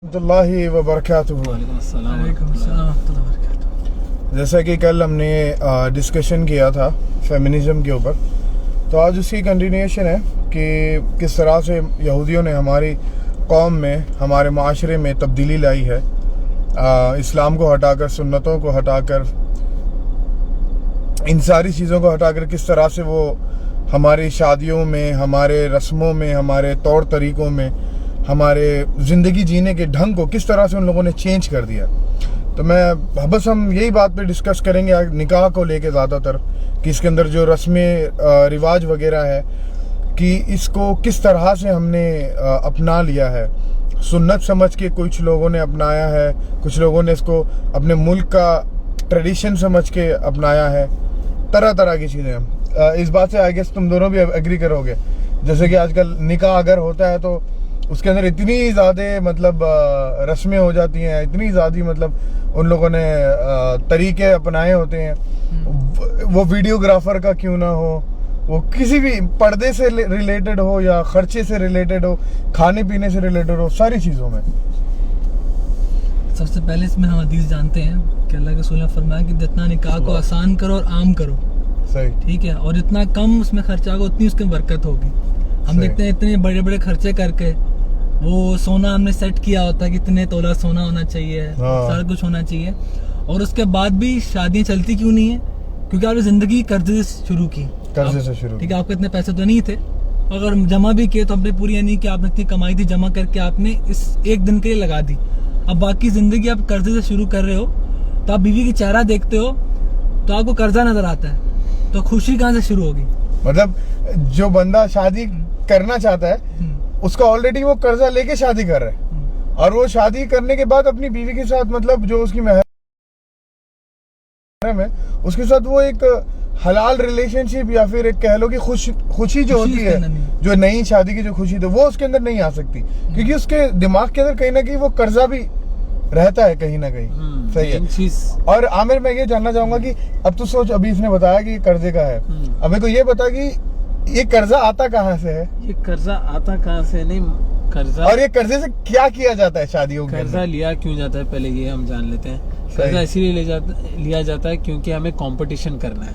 रहमतुल्लाहि व बरकातुहू। जैसा कि कल हमने डिस्कशन किया था फेमिनिज़म के ऊपर, तो आज उसकी कंटिन्यूएशन है कि किस तरह से यहूदियों ने हमारी कौम में, हमारे माशरे में तब्दीली लाई है। इस्लाम को हटाकर, सुन्नतों को हटाकर, इन सारी चीज़ों को हटाकर किस तरह से वो हमारी शादियों में, हमारे रस्मों में, हमारे तौर तरीक़ों में, हमारे ज़िंदगी जीने के ढंग को किस तरह से उन लोगों ने चेंज कर दिया। तो मैं बस हम यही बात पे डिस्कस करेंगे आज निकाह को लेके ज़्यादातर, कि इसके अंदर जो रस्में रिवाज वगैरह है कि इसको किस तरह से हमने अपना लिया है। सुन्नत समझ के कुछ लोगों ने अपनाया है, कुछ लोगों ने इसको अपने मुल्क का ट्रेडिशन समझ के अपनाया है। तरह तरह की चीज़ें। इस बात से आई गेस तुम दोनों भी एग्री करोगे। जैसे कि आजकल निकाह अगर होता है तो उसके अंदर इतनी ज़्यादा मतलब रस्में हो जाती हैं, इतनी ज़्यादा मतलब उन लोगों ने तरीके अपनाए होते हैं। वो वीडियोग्राफर का क्यों ना हो, वो किसी भी पर्दे से रिलेटेड हो या खर्चे से रिलेटेड हो, खाने पीने से रिलेटेड हो, सारी चीज़ों में। सबसे पहले इसमें हम हदीस जानते हैं कि अल्लाह के रसूल ने फरमाया कि जितना निकाह को आसान करो और आम करो, सही, ठीक है, और जितना कम उसमें खर्चा होगा उतनी उसकी बरकत होगी। हम देखते हैं इतने बड़े बड़े खर्चे करके वो सोना हमने सेट किया होता है कि इतने तोला सोना होना चाहिए, सारा कुछ होना चाहिए, और उसके बाद भी शादियां चलती क्यों नहीं है? क्योंकि आपने जिंदगी कर्जे से शुरू की, कर्जे से शुरू, ठीक है। आपके इतने पैसे तो नहीं थे, अगर जमा भी किए तो आपने पूरी यानी कि आपने इतनी कमाई थी जमा करके आपने इस एक दिन के लिए लगा दी। अब बाकी जिंदगी आप कर्जे से शुरू कर रहे हो, तो आप बीवी की चेहरा देखते हो तो आपको कर्जा नजर आता है, तो खुशी कहाँ से शुरू होगी? मतलब जो बंदा शादी करना चाहता है उसका ऑलरेडी वो कर्जा लेके शादी कर रहा है, और वो शादी करने के बाद अपनी बीवी के साथ मतलब जो उसकी महरम है उसके साथ वो एक हलाल रिलेशनशिप या फिर एक कह लो कि खुशी जो होती है, जो नई शादी की जो खुशी तो वो उसके अंदर नहीं आ सकती, क्योंकि उसके दिमाग के अंदर कहीं ना कहीं वो कर्जा भी रहता है कहीं ना कहीं। सही है। और आमिर, मैं ये जानना चाहूंगा कि अब तो सोच, अभी इसने बताया कि कर्जे का है, अब मेरे को ये बता कि ये कर्जा आता कहाँ से है? ये कर्जा आता कहाँ से नहीं, कर्जा, और ये कर्जे से क्या किया जाता है शादियों के? कर्जा लिया क्यों जाता है पहले ये हम जान लेते हैं। कर्जा इसीलिए लिया जाता है क्योंकि हमें कंपटीशन करना है।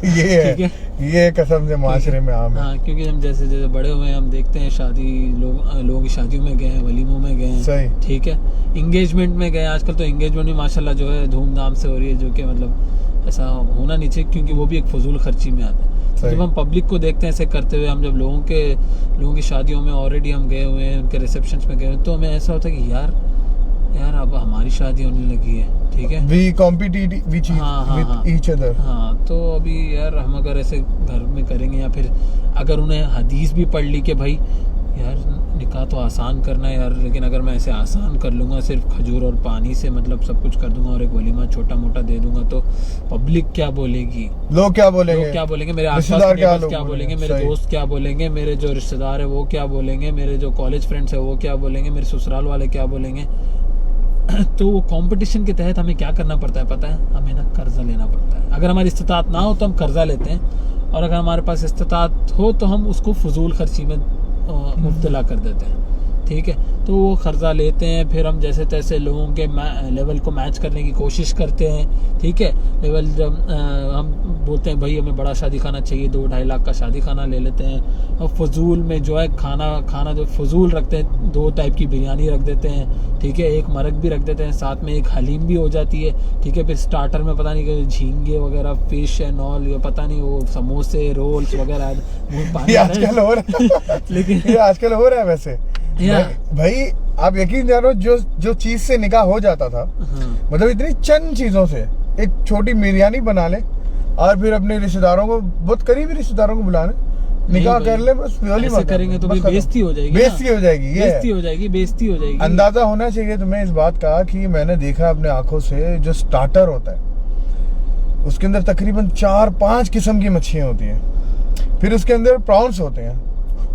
ये है, ये कसम से माशरे में आम है। हाँ, क्योंकि हम जैसे जैसे बड़े हुए हम देखते हैं शादी, लोगों की शादियों में गए हैं, वलीमों में गए हैं, सही, ठीक है, इंगेजमेंट में गए। आजकल तो इंगेजमेंट भी माशाल्लाह जो है धूमधाम से हो रही है, जो कि मतलब ऐसा होना नहीं चाहिए, क्योंकि वो भी एक फजूल खर्ची में आता है। जब हम पब्लिक को देखते हैं ऐसे करते हुए, हम जब लोगों की शादियों में ऑलरेडी हम गए हुए हैं, उनके रिसेप्शंस में गए हुए, तो हमें ऐसा होता है कि यार अब हमारी शादी होने लगी है, ठीक है, we compete with each other. हाँ, तो अभी यार हम अगर ऐसे घर में करेंगे, या फिर अगर उन्हें हदीस भी पढ़ ली कि भाई यार निकाह तो आसान करना है यार, लेकिन अगर मैं ऐसे आसान कर लूँगा, सिर्फ खजूर और पानी से मतलब सब कुछ कर दूंगा और एक वलीमा छोटा मोटा दे दूंगा, तो पब्लिक क्या बोलेगी, लोग क्या बोलेंगे, मेरे आसपास क्या बोलेंगे, मेरे दोस्त क्या बोलेंगे, मेरे जो रिश्तेदार है वो क्या बोलेंगे, मेरे जो कॉलेज फ्रेंड्स है वो क्या बोलेंगे, मेरे ससुराल वाले क्या बोलेंगे। तो वो कंपटीशन के तहत हमें क्या करना पड़ता है पता है? हमें ना कर्जा लेना पड़ता है। अगर हमारी इस्तिताअत ना हो तो हम कर्जा लेते हैं, और अगर हमारे पास इस्तिताअत हो तो हम उसको फजूल खर्ची में मुब्तला कर देते हैं, ठीक है। तो वो कर्जा लेते हैं, फिर हम जैसे तैसे लोगों के लेवल को मैच करने की कोशिश करते हैं, ठीक है। लेवल जब हम बोलते हैं भाई हमें बड़ा शादी खाना चाहिए, 2-2.5 लाख का शादी खाना ले लेते हैं, और फजूल में जो है खाना जो फजूल रखते हैं, 2 टाइप की बिरयानी रख देते हैं, ठीक है, एक मरक भी रख देते हैं, साथ में एक हलीम भी हो जाती है, ठीक है। फिर स्टार्टर में पता नहीं झींगे वगैरह, फिश एंड ऑल, ये पता नहीं वो समोसे रोल्स वगैरह आजकल हो रहा है। लेकिन ये आजकल हो रहा है वैसे भाई आप यकीन जानो, जो चीज से निकाह हो जाता था, मतलब इतनी चंद चीजों से एक छोटी बिरयानी बना ले और फिर अपने रिश्तेदारों को, बहुत करीबी रिश्तेदारों को बुला ले, निकाह कर ले, बस ऐसे करेंगे तो बेइज्जती हो जाएगी, बेइज्जती हो जाएगी। अंदाजा होना चाहिए तुम्हें इस बात का कि मैंने देखा अपने आंखों से, जो स्टार्टर होता है उसके अंदर तकरीबन 4-5 किस्म की मच्छियां होती हैं, फिर उसके अंदर प्रॉन्स होते हैं,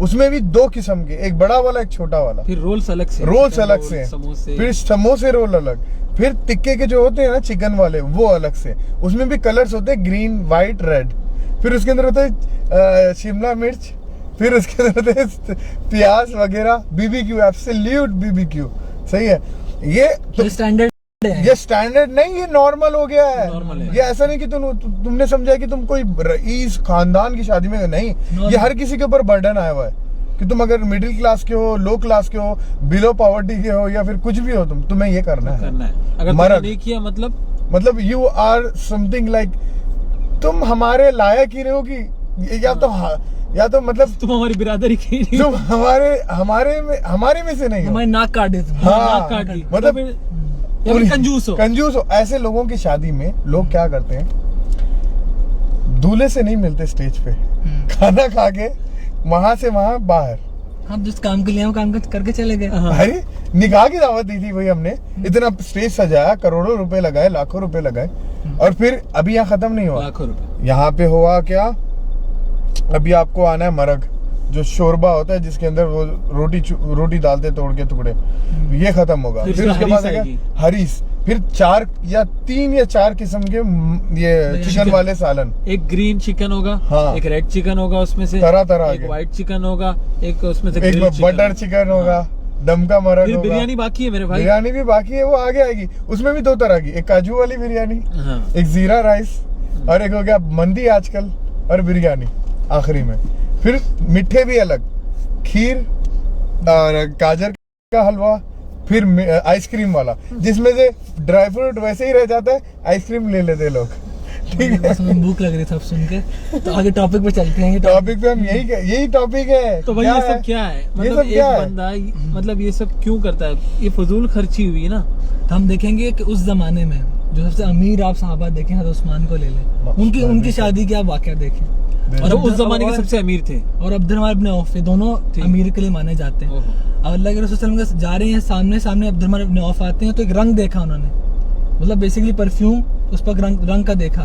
उसमें भी 2 किस्म के, एक बड़ा वाला एक छोटा वाला, फिर रोल्स अलग से, फिर समोसे रोल अलग, फिर टिक्के के जो होते हैं ना चिकन वाले वो अलग से, उसमें भी कलर्स होते हैं ग्रीन, वाइट, रेड, फिर उसके अंदर होता है शिमला मिर्च, फिर उसके अंदर होते हैं प्याज वगैरह, बीबीक्यू, एब्सोल्यूट बीबीक्यू, सही है। ये तो स्टैंडर्ड है। ये स्टैंडर्ड नहीं, ये नॉर्मल हो गया है। Normal है। ये ऐसा नहीं कि तुमने समझा कि तुम कोई रईस खानदान की शादी में नहीं, Normal। ये हर किसी के ऊपर बर्डन आया हुआ है कि तुम अगर मिडिल क्लास के हो, लो क्लास के हो, बिलो पॉवर्टी के हो या फिर कुछ भी हो, तुम्हें ये करना है। अगर तुमने मर्द। नहीं किया मतलब यू आर समथिंग लाइक तुम हमारे लायक ही नहीं हो कि या तो मतलब तुम हमारी बिरादरी की नहीं तुम हमारे में से नहीं हो। हमारी नाक काट देते हाँ, नाक काट दी। मतलब या फिर कंजूस हो। ऐसे लोगों की शादी में लोग क्या करते हैं, दूल्हे से नहीं मिलते स्टेज पे, खाना खा के वहां से वहां बाहर, हम जिस काम के लिए वो काम करके चले गए। अरे निकाह की दावत दी थी भाई हमने, इतना स्टेज सजाया, करोड़ों रुपए लगाए, लाखों रुपए लगाए, और फिर अभी यहाँ खत्म नहीं हुआ। लाखों रुपए यहाँ पे हुआ क्या, अभी आपको आना है मरग, जो शोरबा होता है जिसके अंदर वो रोटी डालते तोड़ के टुकड़े, ये खत्म होगा। फिर फिर उसके हरीस बाद आएगा आएगी। हरीस, फिर 3 या 4 किस्म के ये चिकन वाले सालन, एक ग्रीन चिकन होगा, हाँ। एक रेड चिकन होगा, उसमें से तरह एक के, व्हाइट चिकन होगा, एक उसमें से एक ग्रिल चिकन बटर चिकन होगा, दम का मरग फिर होगा, बिरयानी बाकी है मेरे भाई। बिरयानी भी बाकी है, वो आगे आएगी। उसमें भी 2 तरह की, एक काजू वाली बिरयानी, हाँ। एक जीरा राइस, और एक हो गया मंदी आजकल, और बिरयानी आखिरी में। फिर मीठे भी अलग, खीर और गाजर का हलवा, फिर आइसक्रीम वाला, जिसमें से ड्राई फ्रूट वैसे ही रह जाता है, आइसक्रीम ले लेते लोग। ठीक है, बस हमें भूख लग रही सब सुन के, तो आगे टॉपिक पे चलते हैं। टॉपिक पे हम यही टॉपिक है। तो भाई ये सब क्या है, मतलब सब क्या एक है? बंदा मतलब ये सब क्यों करता है, ये फजूल खर्ची हुई ना। तो हम देखेंगे कि उस जमाने में जो सबसे अमीर आप सहाबा देखें, हज़रत उस्मान को ले लें, उनकी शादी के आप वाकया देखें, और उस जमाने के सबसे अमीर थे, और अब्दुर्रहमान इब्न औफ, ये दोनों अमीर के लिए माने जाते हैं। अब अल्लाह के रसूल सल्लल्लाहु अलैहि वसल्लम जा रहे हैं, सामने अब्दुर्रहमान इब्न औफ आते हैं, तो एक रंग देखा उन्होंने, मतलब बेसिकली परफ्यूम, उस पर रंग का देखा।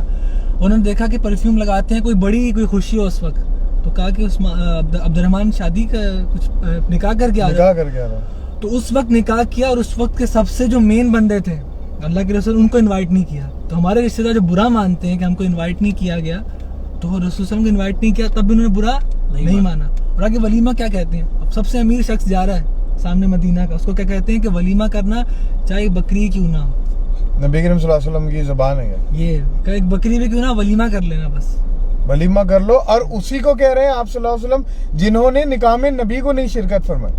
उन्होंने देखा कि परफ्यूम लगाते हैं, कोई खुशी हो उस वक्त, तो कहा कि अब्दुर्रहमान शादी का कुछ निकाह करके आ रहा है। तो उस वक्त निकाह किया, और उस वक्त के सबसे जो मेन बंदे थे अल्लाह के रसूल, उनको इनवाइट नहीं किया। तो हमारे रिश्तेदार जो बुरा मानते हैं कि हमको इनवाइट नहीं किया गया, तो रसूल सल्लल्लाहु अलैहि वसल्लम को इनवाइट नहीं किया, तब भी उन्होंने बुरा नहीं माना। और आगे वलीमा क्या कहते हैं, अब सबसे अमीर शख्स जा रहा है सामने मदीना का, उसको क्या कहते हैं कि वलीमा करना चाहे बकरी क्यों ना हो, नबी करीम सल्लल्लाहु अलैहि वसल्लम की ज़बान है ये एक बकरी भी क्यों ना, वलीमा कर लेना बस, वलीमा कर लो। और उसी को कह रहे हैं आप सल्लल्लाहु अलैहि वसल्लम, जिन्होंने निकाह में नबी को नहीं शिरकत फरमाई।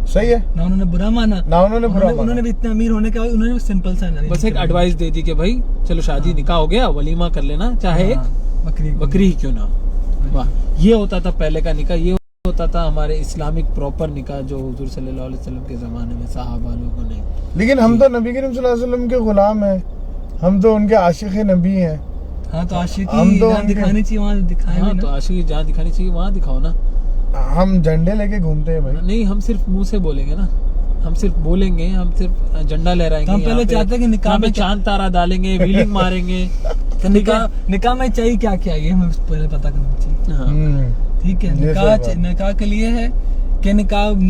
सही है ना, उन्होंने बुरा माना, उन्होंने भी इतने अमीर होने के बाद उन्होंने भी सिंपल सा बस एक एडवाइस दे दी कि भाई चलो शादी निकाह हो गया, वलीमा कर लेना, चाहे एक बकरी ही क्यों ना हो। वाह, ये होता था पहले का निकाह, ये होता था हमारे इस्लामिक प्रॉपर निकाह जो हुजूर सल्लल्लाहु अलैहि वसल्लम के ज़माने में सहाबा लोगों ने। लेकिन हम तो नबी करीम सल्लल्लाहु अलैहि वसल्लम के गुलाम हैं, हम तो उनके आशिक नबी हैं। हाँ, तो आशिकी हम तो जहाँ दिखानी चाहिए वहाँ दिखाएं। हाँ, तो आशिकी जहाँ दिखानी चाहिए वहाँ दिखाओ ना। हम झंडे लेके घूमते हैं भाई। नहीं, हम सिर्फ मुंह से बोलेंगे ना, हम सिर्फ बोलेंगे, हम सिर्फ झंडा लहराएंगे। हम पहले चाहते हैं कि निकाह में चांद तारा डालेंगे, व्हीलिंग मारेंगे। तो निकाह में चाहिए क्या क्या, ये हमें पहले पता करना चाहिए। हाँ। ठीक है, निकाह के लिए है कि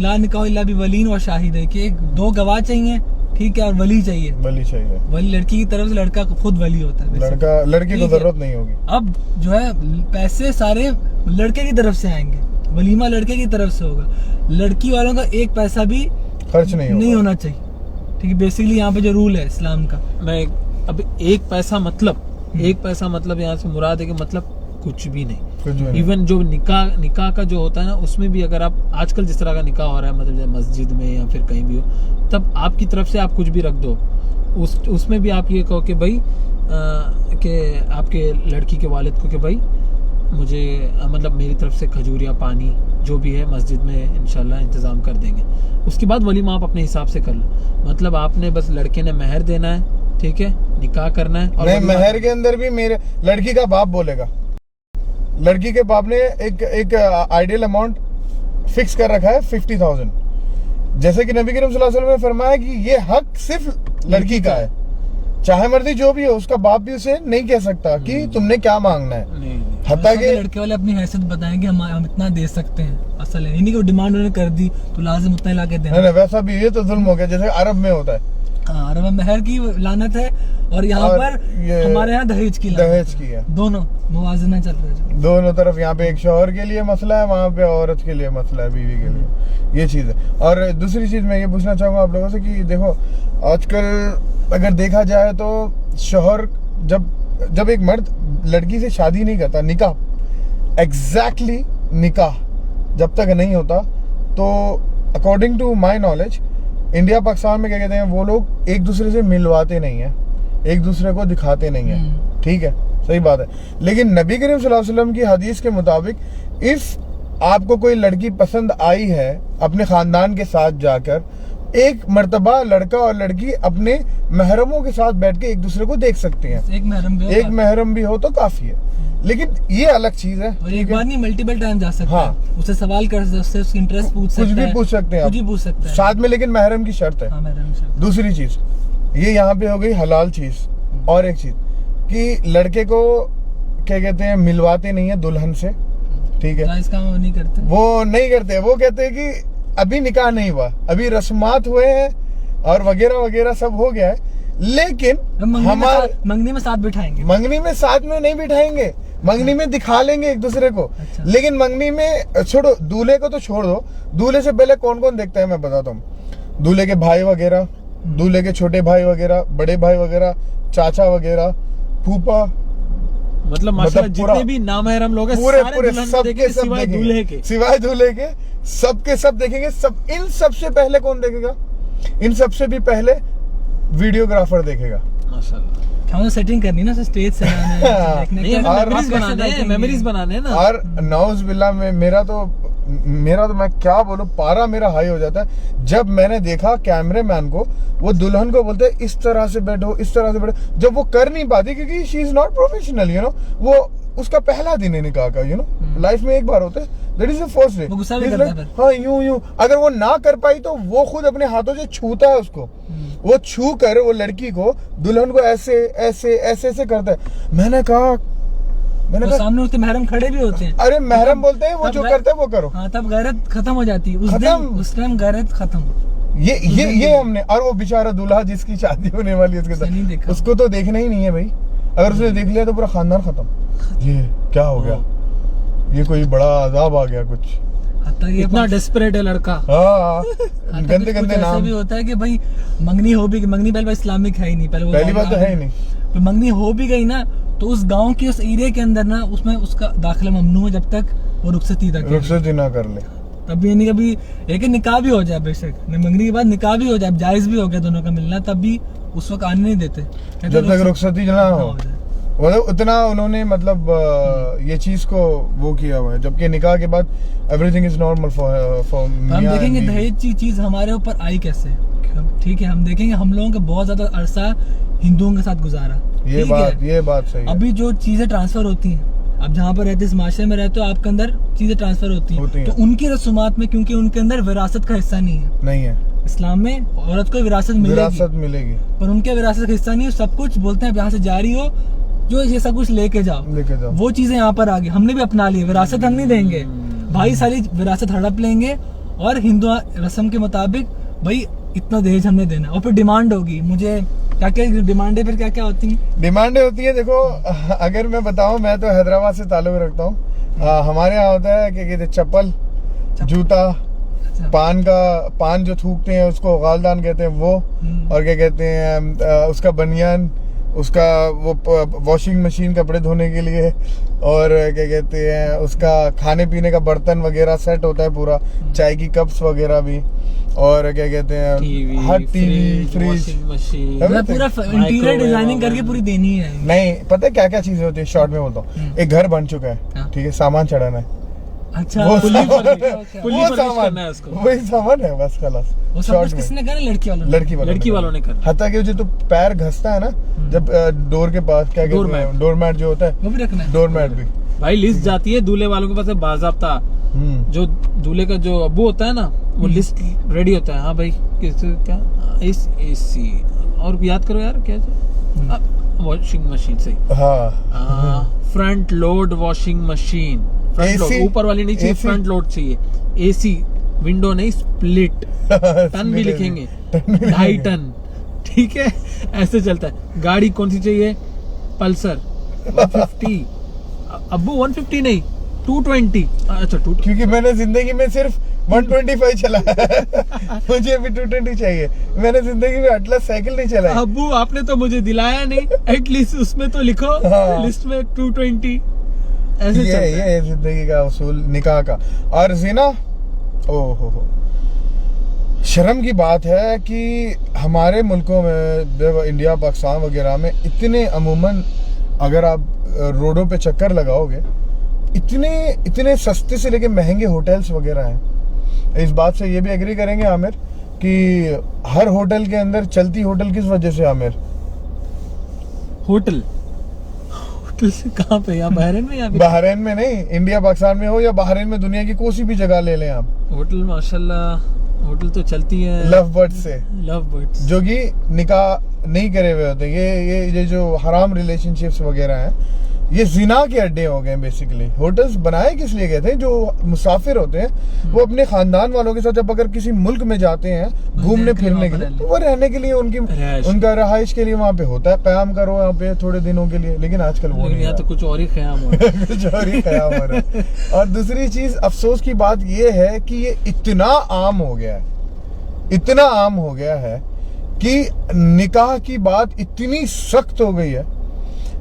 ला निकाह इल्ला बिवलीन व शाहिद है, कि 2 गवाह चाहिए, ठीक है, और वली चाहिए। वली लड़की की तरफ से, लड़का खुद वली होता है, लड़की को जरूरत नहीं होगी। अब जो है पैसे सारे लड़के की तरफ से आएंगे, वलीमा लड़के की तरफ से होगा, लड़की वालों का एक पैसा भी खर्च नहीं होना चाहिए। ठीक है, बेसिकली यहाँ पे जो रूल है इस्लाम का। मैं अब एक पैसा मतलब यहाँ से मुराद है कि मतलब कुछ भी नहीं। इवन जो निकाह का जो होता है ना, उसमें भी अगर आप आजकल जिस तरह का निकाह हो रहा है, मतलब मस्जिद में या फिर कहीं भी हो, तब आपकी तरफ से आप कुछ भी रख दो, उसमें भी आप ये कहो कि भाई कि आपके लड़की के वालिद को कि भाई मुझे मतलब मेरी तरफ से खजूर या पानी जो भी है मस्जिद में इंशाल्लाह इंतज़ाम कर देंगे। उसके बाद वलीमा आप अपने हिसाब से कर लो, मतलब आपने बस लड़के ने महर देना है, ठीक है, निकाह करना है। और महर के अंदर भी मेरे लड़की का बाप बोलेगा, लड़की के बाप ने एक आइडियल अमाउंट फिक्स कर रखा है 50,000, जैसे कि नबी करीम सल्लल्लाहु अलैहि वसल्लम ने फरमाया कि ये हक सिर्फ लड़की का है, चाहे मर्दी जो भी हो, उसका बाप भी उसे नहीं कह सकता कि तुमने क्या मांगना है। हत्ता के लड़के वाले अपनी हैसियत बताएंगे, हम इतना दे सकते हैं, असल है नहीं कि वो डिमांड उन्होंने कर दी तो लाजिम उतना ला के देना। नहीं, वैसा भी ये तो जुल्म हो गया, जैसे अरब में होता है, हाँ, अरब में महर की लानत है और यहाँ और पर ये हमारे यहाँ दहेज की लानत दहेज की है। दोनों मुवाजना चल रहा है। दोनों तरफ, यहाँ पे एक शौहर के लिए मसला है, वहाँ पे औरत के लिए मसला है, बीवी के लिए, ये चीज़ है। और दूसरी चीज़ मैं ये पूछना चाहूँगा आप लोगों से कि देखो आजकल अगर देखा जाए तो शौहर जब एक मर्द लड़की से शादी नहीं करता, निकाह, एग्जैक्टली निकाह जब तक नहीं होता, तो according to my knowledge India Pakistan में क्या कहते हैं, वो लोग एक दूसरे से मिलवाते नहीं है, एक दूसरे को दिखाते नहीं है, ठीक है, सही बात है। लेकिन नबी करीम सल्लल्लाहु अलैहि वसल्लम की हदीस के मुताबिक इफ आपको कोई लड़की पसंद आई है अपने खानदान के साथ जाकर, एक मर्तबा लड़का और लड़की अपने महरमों के साथ बैठ के एक दूसरे को देख सकते हैं। एक महरम भी हो तो काफी है, लेकिन ये अलग चीज है। और एक बार नहीं, मल्टीपल टाइम जा सकते हाँ। हैं, उससे सवाल कर सकते हैं, उसकी इंटरेस्ट पूछ सकते हैं, कुछ भी पूछ सकते हैं, कुछ भी पूछ सकते हैं साथ में, लेकिन महरम की शर्त है। हाँ, महरम शर्त। दूसरी चीज ये यहाँ पे हो गई हलाल चीज। और एक चीज कि लड़के को क्या कहते हैं, मिलवाते नहीं है दुल्हन से, ठीक है, जायज काम वो नहीं करते, वो नहीं करते। वो कहते हैं कि अभी निकाह नहीं हुआ, अभी रस्मात हुए हैं और वगैरह वगैरह सब हो गया है, लेकिन मंगनी में साथ बिठाएंगे, मंगनी में साथ में नहीं बिठाएंगे, मंगनी में दिखा लेंगे एक दूसरे को। अच्छा। लेकिन मंगनी में छोड़ो, दूल्हे को तो छोड़ दो, दूल्हे से पहले कौन कौन देखता है मैं बताता हूँ। दूल्हे के भाई वगैरह, दूल्हे के छोटे भाई वगैरह, बड़े भाई वगैरह, चाचा वगैरह, फूफा, मतलब माशाल्लाह जितने भी नामहरम लोग हैं पूरे सारे पूरे दुल्हन सब देखेंगे, के सब सिवाय देखेंगे, दूल्हे के। सिवाय दूल्हे के सबके सब देखेंगे। सब इन सबसे पहले कौन देखेगा, इन सबसे भी पहले वीडियोग्राफर देखेगा। माशाल्लाह हमें सेटिंग करनी ना, स्टेज से मेमोरीज बनाने हैं ना। और नौज बिल्ला में मेरा तो मैं क्या बोलूं, पारा मेरा हाई हो जाता है जब मैंने देखा कैमरे मैन को, वो दुल्हन को बोलते हैं इस तरह से बैठो, इस तरह से बैठो, जब वो कर नहीं पाती क्योंकि she is not professional, you know, वो उसका पहला दिन है निकाह का, यू नो, लाइफ में एक बार होता है, that is the first day. हाँ, यूं अगर वो ना कर पाई तो वो खुद अपने हाथों से छूता है उसको, वो छू कर वो लड़की को, दुल्हन को ऐसे ऐसे ऐसे ऐसे करता है। मैंने कहा सामने उसके महरम खड़े भी होते हैं, अरे महरम बोलते हैं, वो जो करते हैं वो करो। हाँ, तब गैरत खत्म हो जाती है उस टाइम गैरत खत्म। ये हमने, और वो बेचारा दूल्हा जिसकी शादी होने वाली है उसके साथ, उसको तो देखना ही नहीं है भाई, अगर उसने देख लिया तो पूरा खानदान खत्म। ये क्या हो गया, ये कोई बड़ा अजाब आ गया कुछ, इतना डेस्परेट है लड़का। हाँ, गंदे गंदे नाम भी होता है कि भाई मंगनी हो भी, मंगनी पहले इस्लामिक है ही नहीं, पहली बात तो है ही नहीं, तो मंगनी हो भी गई ना तो उस गांव के उस एरिया के अंदर ना उसमें उसका दाखिला ममनू है जब तक वो रुखसती ना कर ले, तब ये नहीं कभी एक निकाह भी हो जाए, बेशक मंगनी के बाद निकाह भी हो जाए, जायज भी हो गया दोनों का मिलना, तब भी उस वक्त आने नहीं देते जब तक रुखसती ना हो। मतलब उतना उन्होंने मतलब ये चीज को वो किया हुआ है, जबकि निकाह के बाद एवरीथिंग इज नॉर्मल फॉर हम देखेंगे दहेज की चीज हमारे ऊपर आई कैसे, ठीक है, हम देखेंगे हम लोगों का बहुत ज्यादा अरसा हिंदुओं के साथ गुजारा, ये बात सही है। अभी जो चीजें ट्रांसफर होती हैं, अब जहाँ पर रहते, इस माशरे में रहते हो, आपके अंदर चीजें ट्रांसफर होती हैं, तो उनकी रसूमात में क्योंकि उनके अंदर विरासत का हिस्सा नहीं है। इस्लाम में औरत को विरासत मिलेगी, पर उनके विरासत का हिस्सा नहीं है, सब कुछ बोलते हैं यहाँ से जारी हो, जो ये सब कुछ लेके जाओ। वो चीजें यहाँ पर आ गई, हमने भी अपना लिया, विरासत हम नहीं देंगे भाई, सारी विरासत हड़प लेंगे और हिंदू रस्म के मुताबिक भाई इतना दहेज हमने देना, और फिर डिमांड होगी, मुझे क्या डिमांडें फिर क्या होती हैं? डिमांडें होती है, देखो अगर मैं बताऊं, मैं तो हैदराबाद से ताल्लुक रखता हूँ, हमारे यहाँ होता है क्या कहते हैं, चप्पल, जूता, पान जो थूकते हैं उसको गालदान कहते हैं वो, और क्या कहते हैं उसका बनियान, उसका वो वॉशिंग मशीन कपड़े धोने के लिए, और क्या कहते हैं उसका खाने पीने का बर्तन वगैरह सेट होता है पूरा, चाय की कप्स वगैरह भी, और क्या कहते हैं हर टीवी, फ्रिज, पूरा इंटीरियर डिजाइनिंग करके पूरी देनी है। नहीं, पता है क्या क्या चीजें होती है, शॉर्ट में बोलता हूँ, एक घर बन चुका है, ठीक है, सामान चढ़ाना है, अच्छा, वही सामान है बस, खलास। किसने कहा? लड़की वालों ने कहा। हत्ता कि जो तो पैर घसता है ना जब डोर के पास, क्या कहते हैं, डोरमैट जो होता है, वो भी रखना है, डोरमैट भी भाई लिस्ट जाती है दूल्हे वालों के पास, बाज़ाब्ता जो दूल्हे का जो अब्बू होता है ना, वो लिस्ट रेडी होता है, हाँ भाई क्या AC, और याद करो यार क्या, वॉशिंग मशीन से, हाँ, front load washing machine, front load, ऊपर वाली नहीं चाहिए, फ्रंट लोड चाहिए, AC, विंडो नहीं, स्प्लिट, टन भी लिखेंगे, 2.5 टन, ठीक है, ऐसे चलता है। गाड़ी कौन सी चाहिए? पल्सर 150। अब्बू 150 नहीं 220। अच्छा 2, क्योंकि मैंने जिंदगी में सिर्फ 125 चला है मुझे अभी 220 चाहिए। मैंने जिंदगी में अटलस साइकिल नहीं चलाई। अब्बू आपने तो मुझे दिलाया नहीं, एटलीस्ट उसमें तो लिखो हाँ। लिस्ट में 220। ऐसे चलता है। ये जिंदगी का उसूल निकाह का। और जिना, ओहो, शर्म की बात है कि हमारे मुल्कों में, इंडिया पाकिस्तान वगैरह में, इतने अमूमन अगर आप रोडों पे चक्कर लगाओगे, इतने सस्ते से लेके महंगे होटल्स वगैरह हैं। इस बात से ये भी एग्री करेंगे आमिर कि हर होटल के अंदर चलती होटल किस वजह से आमिर? होटल से कहाँ पे? यहाँ बहरीन में? बहरीन में नहीं, इंडिया पाकिस्तान में हो या बहरीन में, दुनिया की कोई भी जगह ले लें आप, होटल माशाल्लाह होटल तो चलती है लव बर्ड्स से, लव बर्ड्स जो कि निकाह नहीं करे हुए होते। ये जो हराम रिलेशनशिप्स वगैरह हैं, ये जिना के अड्डे हो गए बेसिकली। होटल्स बनाए किस लिए गए थे? जो मुसाफिर होते हैं वो अपने खानदान वालों के साथ जब अगर किसी मुल्क में जाते हैं घूमने फिरने के लिए, तो वो रहने के लिए उनका रहाइश के लिए वहाँ पे होता है, क़याम करो यहाँ पे थोड़े दिनों के लिए। लेकिन आजकल वो नहीं, यहाँ तो कुछ और ही क़याम हो रहा है कुछ और ही क़याम हो रहा है। और दूसरी चीज अफसोस की बात ये है कि ये इतना आम हो गया है, इतना आम हो गया है कि निकाह की बात इतनी सख्त हो गई है,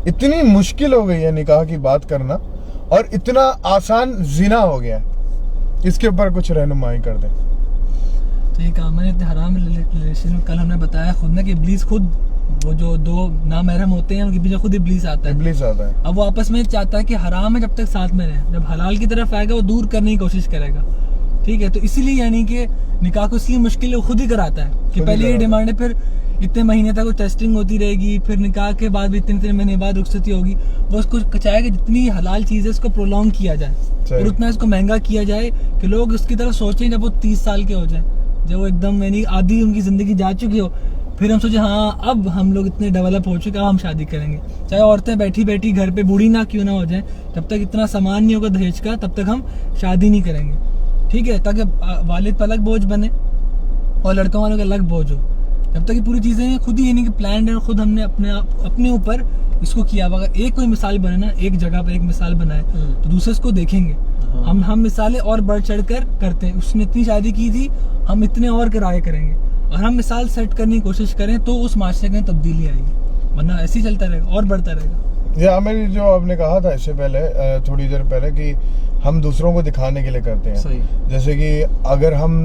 इतनी मुश्किल हो गई है निकाह की बात करना, और इतना आसान जिना हो गया है। इसके ऊपर कुछ रहनुमाई कर दें। ठीक है, मैंने इतने हराम रिलेशन में कल हमने बताया खुद ने कि इब्लीस खुद, वो जो दो नामहरम होते हैं उनके पीछे खुद इब्लीस आता है। इब्लीस आता है। अब वो आपस में चाहता है कि हराम है जब तक साथ में रहे, जब हलाल की तरफ आएगा वो दूर करने की कोशिश करेगा। ठीक है, तो इसीलिए यानी कि निकाह को इसलिए मुश्किल वो खुद ही कराता है कि पहले ये डिमांड है, फिर इतने महीने तक वो टेस्टिंग होती रहेगी, फिर निकाह के बाद भी इतने महीने बाद रुखसती होगी। वो उसको चाहेगा जितनी हलाल चीज़ है उसको प्रोलॉन्ग किया जाए और उतना इसको महंगा किया जाए कि लोग उसकी तरफ सोचें जब वो 30 साल के हो जाए, जब वो एकदम यानी आधी उनकी ज़िंदगी जा चुकी हो, फिर हम सोचे हाँ अब हम लोग इतने डेवलप हो चुके हैं, हम शादी करेंगे। चाहे औरतें बैठी बैठी घर पे बूढ़ी ना क्यों ना हो जाए, जब तक इतना सामान नहीं होगा दहेज का तब तक हम शादी नहीं करेंगे। ठीक है, ताकि वालिद पर अलग बोझ बने और लड़कों वालों का अलग बोझ हो। जब तक ये पूरी चीज़ें खुद ही यानी कि प्लान है, खुद हमने अपने ऊपर इसको किया हुआ। अगर एक कोई मिसाल बने ना, एक जगह पर एक मिसाल बनाए तो दूसरे इसको देखेंगे। हम मिसालें और बढ़ चढ़ कर करते हैं, उसने इतनी शादी की थी हम इतने और कराए करेंगे, और हम मिसाल सेट करने की कोशिश करें तो उस माशरे में तब्दीली आएगी, वरना ऐसे ही चलता रहेगा और बढ़ता रहेगा। ये आमिर जो आपने कहा था इससे पहले, थोड़ी देर पहले, कि हम दूसरों को दिखाने के लिए करते हैं। सही। जैसे कि अगर हम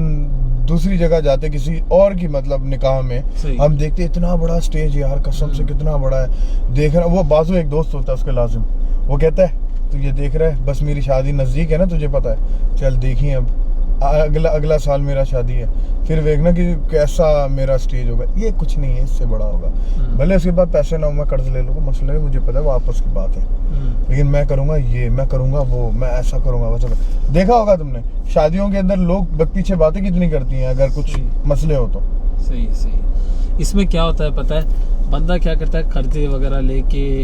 दूसरी जगह जाते किसी और की मतलब निकाह में, हम देखते इतना बड़ा स्टेज यार, कसम से कितना बड़ा है, देख रहा। वो बाजू एक दोस्त होता है उसके लाजिम, वो कहता है तू ये देख रहा है, बस मेरी शादी नज़दीक है ना, तुझे पता है, चल देखिए अब अगला साल मेरा शादी है, फिर देखना कि कैसा मेरा स्टेज होगा। ये कुछ नहीं है, इससे बड़ा होगा। भले उसके बाद पैसे ना हो, मैं कर्ज ले लूँगा, मसला है, मुझे पता है वो आपस की बात है, लेकिन मैं करूँगा ये, मैं करूँगा वो, मैं ऐसा करूँगा वैसा। देखा होगा तुमने शादियों के अंदर लोग पीछे बातें कितनी करती हैं अगर कुछ मसले हो तो। सही सही। इसमें क्या होता है पता है, बंदा क्या करता है, कर्जे वगैरह लेके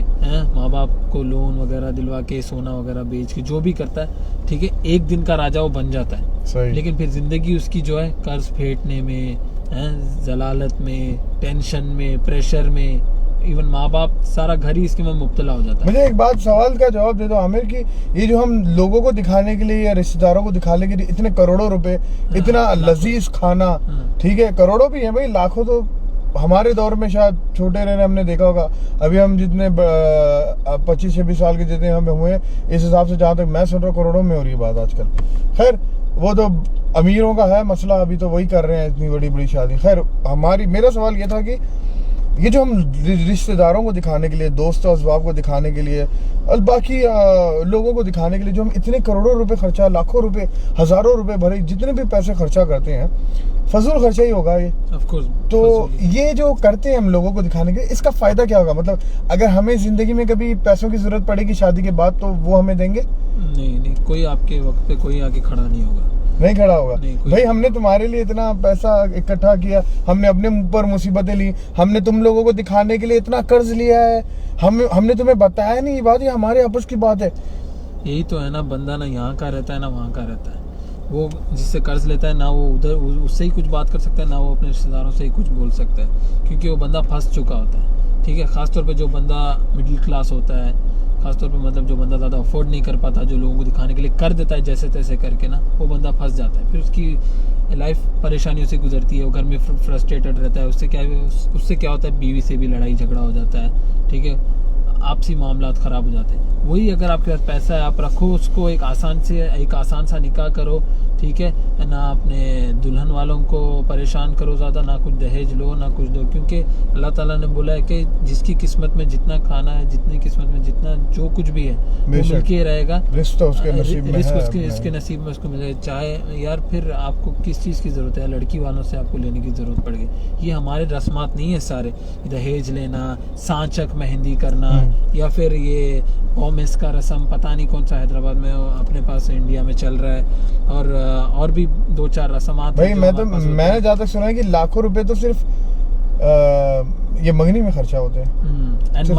माँ बाप को लोन वगैरह दिलवा के, सोना वगैरह बेच के, जो भी करता है, ठीक है, एक दिन का राजा वो बन जाता है। सही। लेकिन फिर जिंदगी उसकी जो है कर्ज फेंटने में, जलालत में, टेंशन में, प्रेशर में, इवन माँ बाप, सारा घर ही इसके में मुब्तला हो जाता है। मुझे एक बात, सवाल का जवाब दे दो आमिर, कि ये जो हम लोगों को दिखाने के लिए या रिश्तेदारों को दिखाने के लिए इतने करोड़ों रुपए, इतना लजीज खाना, ठीक है, करोड़ों भी है भाई, लाखों तो हमारे दौर में शायद छोटे रहने हमने देखा होगा। अभी हम जितने 25-26 साल के जितने हम हुए, इस हिसाब से जहाँ तक मैं सुन रहा हूँ करोड़ों में हो रही है बात आजकल। खैर वो तो अमीरों का है मसला, अभी तो वही कर रहे हैं इतनी बड़ी बड़ी शादी। खैर मेरा सवाल ये था कि ये जो हम रिश्तेदारों को दिखाने के लिए, दोस्त और अहबाब को दिखाने के लिए और बाकी लोगों को दिखाने के लिए जो हम इतने करोड़ों रुपए खर्चा, लाखों रुपए, हज़ारों रुपए भरे, जितने भी पैसे खर्चा करते हैं, फजूल खर्चा ही होगा ये। Of course. तो ये जो करते हैं हम लोगों को दिखाने के लिए, इसका फायदा क्या होगा? मतलब अगर हमें जिंदगी में कभी पैसों की जरूरत पड़ेगी शादी के बाद, तो वो हमें देंगे? नहीं, कोई आपके वक्त पे कोई आके खड़ा नहीं होगा, नहीं खड़ा होगा। भाई नहीं। हमने तुम्हारे लिए इतना पैसा इकट्ठा किया, हमने अपने ऊपर मुसीबतें ली, हमने तुम लोगों को दिखाने के लिए इतना कर्ज लिया है, हमने तुम्हें बताया नहीं ये बात, ये हमारे आपस की बात है। यही तो है ना, बंदा ना यहाँ का रहता है ना वहाँ का रहता है। वो जिससे कर्ज लेता है ना वो उधर उससे ही कुछ बात कर सकता है, ना वो अपने रिश्तेदारों से ही कुछ बोल सकता है, क्योंकि वो बंदा फंस चुका होता है। ठीक है, ख़ासतौर पे जो बंदा मिडिल क्लास होता है, ख़ासतौर पे मतलब जो बंदा ज़्यादा अफोर्ड नहीं कर पाता, जो लोगों को दिखाने के लिए कर देता है जैसे तैसे करके ना, वो बंदा फंस जाता है। फिर उसकी लाइफ परेशानियों से गुजरती है, वो घर में फ्रस्ट्रेटेड रहता है। उससे क्या होता है, बीवी से भी लड़ाई झगड़ा हो जाता है। ठीक है, आपसी मामलात ख़राब हो जाते हैं। वही अगर आपके पास पैसा है, आप रखो उसको, एक आसान सा निकाह करो। ठीक है ना, अपने दुल्हन वालों को परेशान करो ज़्यादा, ना कुछ दहेज लो ना कुछ दो, क्योंकि अल्लाह ताला ने बोला है कि जिसकी किस्मत में जितना खाना है, जितनी किस्मत में जितना जो कुछ भी है वो मिलके रहेगा, रिस्क तो उसके नसीब में है, उसके नसीब में उसको मिलेगा। चाहे यार फिर आपको किस चीज़ की ज़रूरत है, लड़की वालों से आपको लेने की ज़रूरत पड़ गई। ये हमारे रस्मात नहीं है सारे, दहेज लेना, सांचक मेहंदी करना, या फिर ये ओमेस का रस्म, पता नहीं कौन सा हैदराबाद में अपने पास इंडिया में चल रहा है, और भी 2-4 रस्मात भाई। मैंने जहाँ तक सुना है कि लाखों रुपए तो सिर्फ ये मंगनी में खर्चा होते हैं। एंड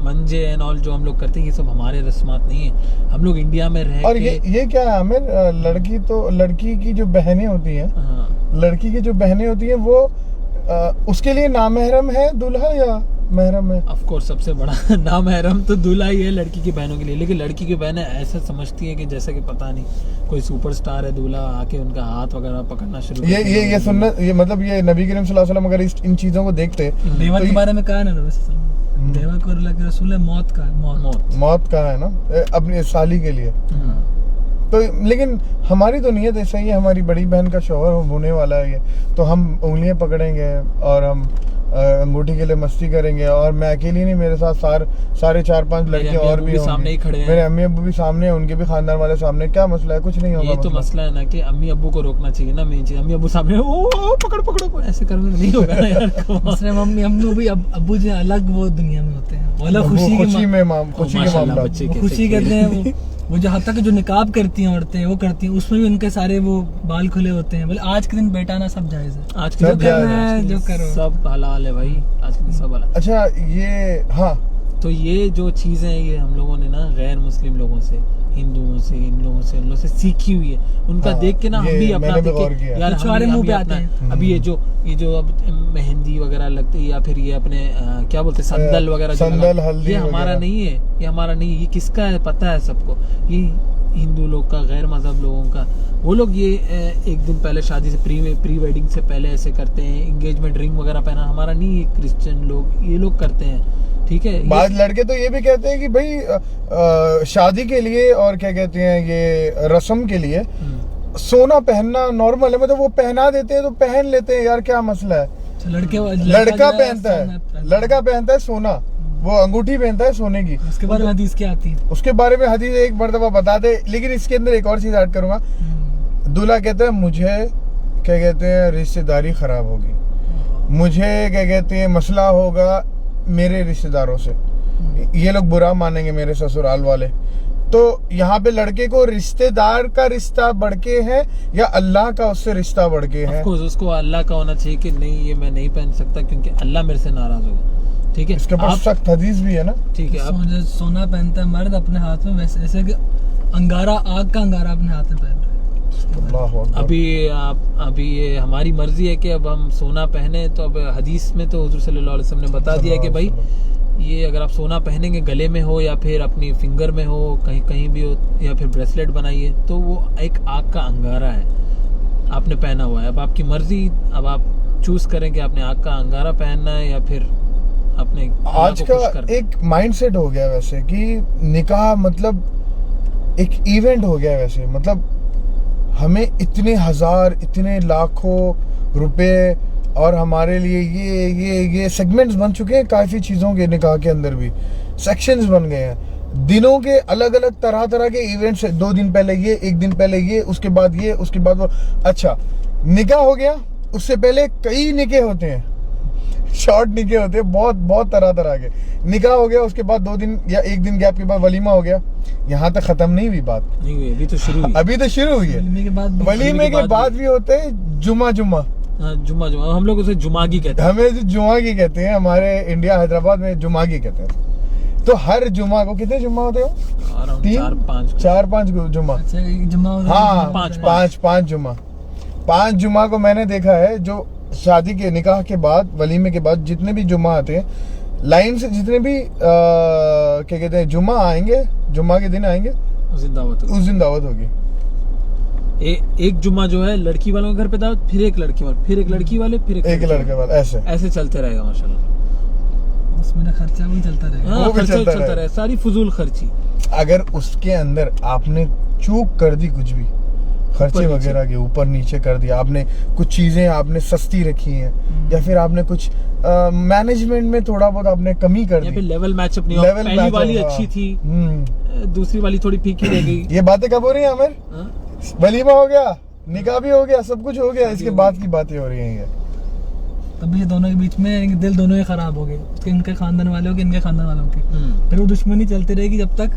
मंजे एंड ऑल जो हम लोग करते हैं, ये सब हमारे रस्मात नहीं है। हम लोग इंडिया में रह और ये क्या है आमिर, लड़की की जो बहनें होती हैं, लड़की की जो बहनें होती हैं वो उसके लिए नामहरम है दूल्हा या महरम है? ऑफ कोर्स सबसे बड़ा नामहरम तो दूल्हा ही है लड़की की बहनों के लिए, लेकिन लड़की की बहनें ऐसा समझती है कि जैसे कि पता नहीं कोई सुपरस्टार है दूल्हा, आके उनका हाथ वगैरह पकड़ना शुरू ये सुन्नत, ये मतलब ये नबी करीम सल्लल्लाहु अलैहि वसल्लम अगर इन चीजों को देखते, देवा के बारे में कहा है ना देवा को अल्लाह के रसूल मौत का है ना अपनी साली के लिए। तो लेकिन हमारी तो नीयत ऐसा ही है, हमारी बड़ी बहन का शौहर होने वाला है ये, तो हम उंगलियां पकड़ेंगे और हम अंगूठी के लिए मस्ती करेंगे। और मैं अकेली नहीं, मेरे साथ सारे 4-5 लड़के और भी सामने ही खड़े हैं। मेरे अम्मी अब्बू भी सामने हैं, उनके भी खानदान वाले सामने। क्या मसला है? कुछ नहीं होगा। ये तो मसला है ना कि अम्मी अब्बू को रोकना चाहिए ना, मेन चीज। अम्मी अब्बू सामने ओ पकड़ो ऐसे करने नहीं होगा ना यार। दूसरे मम्मी अम्मी भी अब्बू जी अलग वो दुनिया में होते हैं, वाला खुशी के मामला, खुशी कहते हैं वो जो हद तक जो निकाब करती हैं औरतें, वो करती हैं, उसमें भी उनके सारे वो बाल खुले होते हैं। बोले आज के दिन बेटा ना सब जायज है, आज के दिन जो करो सब हलाल है भाई, आज के दिन सब हलाल। अच्छा ये हाँ, तो ये जो चीजें हैं ये हम लोगों ने ना गैर मुस्लिम लोगों से, हिंदुओं से, इन लोगों से सीखी हुई है। उनका देख के ना हम भी अपना यार हमारे मुंह पे आते हैं। अभी ये जो अब मेहंदी वगैरह लगती है, या फिर ये अपने क्या बोलते हैं संदल वगैरह, ये हमारा नहीं है, ये हमारा नहीं है। ये किसका है पता है सबको, ये हिंदू लोग का, गैर मजहब लोगों का। वो लोग ये एक दिन पहले शादी से प्री वेडिंग से पहले ऐसे करते हैं, एंगेजमेंट रिंग वगैरह पहना, हमारा नहीं है। क्रिश्चियन लोग ये लोग करते हैं। ठीक है, बाद लड़के तो ये भी कहते हैं कि भाई शादी के लिए और क्या कहते हैं ये रस्म के लिए सोना पहनना नॉर्मल है, मतलब वो पहना देते हैं तो पहन लेते हैं यार, क्या मसला है। लड़का पहनता है सोना, वो अंगूठी पहनता है सोने की। उसके बारे में हदीस क्या आती है? उसके बारे में हदीस एक मर्तबा बता दे, लेकिन इसके अंदर एक और चीज ऐड करूंगा। दूल्हा कहता है मुझे क्या कहते हैं रिश्तेदारी खराब होगी, मुझे क्या कहते हैं मसला होगा मेरे रिश्तेदारों से, ये लोग बुरा मानेंगे मेरे ससुराल वाले। तो यहाँ पे लड़के को रिश्तेदार का रिश्ता बढ़ के है या अल्लाह का उससे रिश्ता बढ़ के है? उसको अल्लाह का होना चाहिए कि नहीं ये मैं नहीं पहन सकता क्योंकि अल्लाह मेरे से नाराज होगा। ठीक है, इसके पास सख्त हदीस भी है ना। ठीक है, अब सोना पहनता है मर्द अपने हाथ में, वैसे जैसे कि अंगारा, आग का अंगारा अपने हाथ में पहन रहे हैं। अभी ये हमारी मर्जी है कि अब हम सोना पहने, तो अब हदीस में तो हुजूर सल्लल्लाहु अलैहि वसल्लम ने बता दिया कि भाई ये अगर आप सोना पहनेंगे, गले में हो या फिर अपनी फिंगर में हो, कहीं भी हो, या फिर ब्रेसलेट बनाइए, तो वो एक आग का अंगारा है, आपने पहना हुआ है। अब आपकी मर्जी, अब आप चूज करें कि आपने आग का अंगारा पहनना है या फिर अपने आज का एक माइंडसेट हो गया वैसे कि निकाह मतलब एक इवेंट हो गया वैसे, मतलब हमें इतने हजार इतने लाखों रुपए और हमारे लिए ये सेगमेंट्स बन चुके हैं काफी चीजों के। निकाह के अंदर भी सेक्शंस बन गए हैं, दिनों के अलग अलग तरह के इवेंट्स। 2 दिन पहले ये, 1 दिन पहले ये, उसके बाद ये, उसके बाद वो। अच्छा निकाह हो गया, उससे पहले कई निकाह होते हैं, शॉर्ट निकाह होते हैं, बहुत तरह के निकाह हो गया। उसके बाद 2 दिन या 1 दिन गैप के बाद वलीमा हो गया। यहाँ तक खत्म नहीं हुई बात, नहीं हुई, अभी तो शुरू हुई है। वलीमे के बाद भी होते हैं जुमा जुमा, हम लोग उसे जुमागी कहते हैं। हमें जुमागी कहते हैं, हमारे इंडिया हैदराबाद में जुमागी कहते हैं। तो हर जुमा को कितने जुम्मा होते हो? अराउंड तीन 4-5 जुम्मा। अच्छा एक जुम्मा हो हाँ, पाँच। पाँच जुम्मा। 5 जुम्मा को मैंने देखा है, जो शादी के निकाह के बाद, वलीमे के बाद जितने भी जुम्मा आते हैं, लाइन से जितने भी क्या कहते हैं जुम्मा आएंगे, जुम्मा के दिन आएंगे, उस दिन दावत होगी। उस दिन दावत होगी। एक जुम्मा जो है लड़की वालों के घर पे दावत, फिर एक लड़की वाले, फिर एक लड़की वाले, फिर एक लड़के वाले, ऐसे चलते रहेगा माशाल्लाह। उसमें ना खर्चा भी चलता रहेगा। हाँ, वो भी खर्चा चलता चलता रहे, सारी फजूल खर्ची। अगर उसके अंदर आपने चूक कर दी, कुछ भी खर्चे वगैरह के ऊपर नीचे कर दिया आपने, कुछ चीजें आपने सस्ती रखी हैं, या फिर आपने कुछ मैनेजमेंट में थोड़ा बहुत आपने कमी कर दी, लेवल मैचअप नहीं हुआ, पहली वाली अच्छी थी, दूसरी वाली थोड़ी फीकी रह गई। ये बातें कब हो रही हैं आमिर? हाँ? वलीमा हो गया, निकाह भी हो गया, सब कुछ हो गया, इसके बाद की बातें हो रही हैं ये। तब ये दोनों के बीच में दिल दोनों ही खराब हो गए, इनके खानदान वालों के, इनके खानदान वालों के। फिर वो दुश्मनी चलती रहेगी जब तक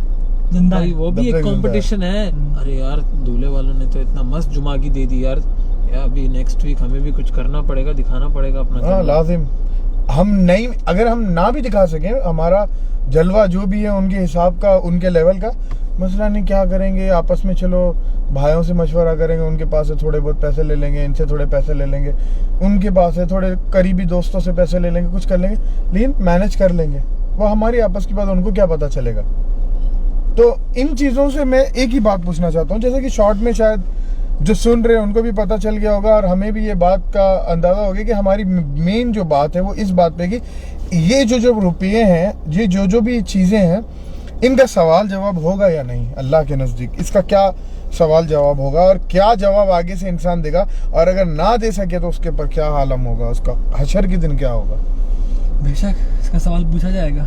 जिंदा है। वो भी एक कंपटीशन है। अरे यार दूल्हे वालों ने तो इतना मस्त जुमा की दे दी यार, अभी नेक्स्ट वीक हमें भी कुछ करना पड़ेगा, दिखाना पड़ेगा अपना। हाँ लाजिम। हम नहीं, अगर हम ना भी दिखा सकें, हमारा जलवा जो भी है उनके हिसाब का, उनके लेवल का, मसला नहीं, क्या करेंगे आपस में, चलो भाइयों से मशवरा करेंगे, उनके पास से थोड़े बहुत पैसे ले लेंगे, इनसे थोड़े पैसे ले लेंगे, उनके पास से थोड़े करीबी दोस्तों से पैसे ले लेंगे, कुछ कर लेंगे, लेकिन मैनेज कर लेंगे। वो हमारी आपस की बात, उनको क्या पता चलेगा। तो इन चीज़ों से मैं एक ही बात पूछना चाहता हूँ, जैसे कि शॉर्ट में शायद जो सुन रहे हैं उनको भी पता चल गया होगा, और हमें भी ये बात का अंदाज़ा हो गया कि हमारी मेन जो बात है वो इस बात पे कि ये जो रुपये हैं, ये जो भी चीज़ें हैं, इनका सवाल जवाब होगा या नहीं अल्लाह के नज़दीक, इसका क्या सवाल जवाब होगा, और क्या जवाब आगे से इंसान देगा, और अगर ना दे सके तो उसके ऊपर क्या आलम होगा, उसका हशर के दिन क्या होगा। बेशक इसका सवाल पूछा जाएगा,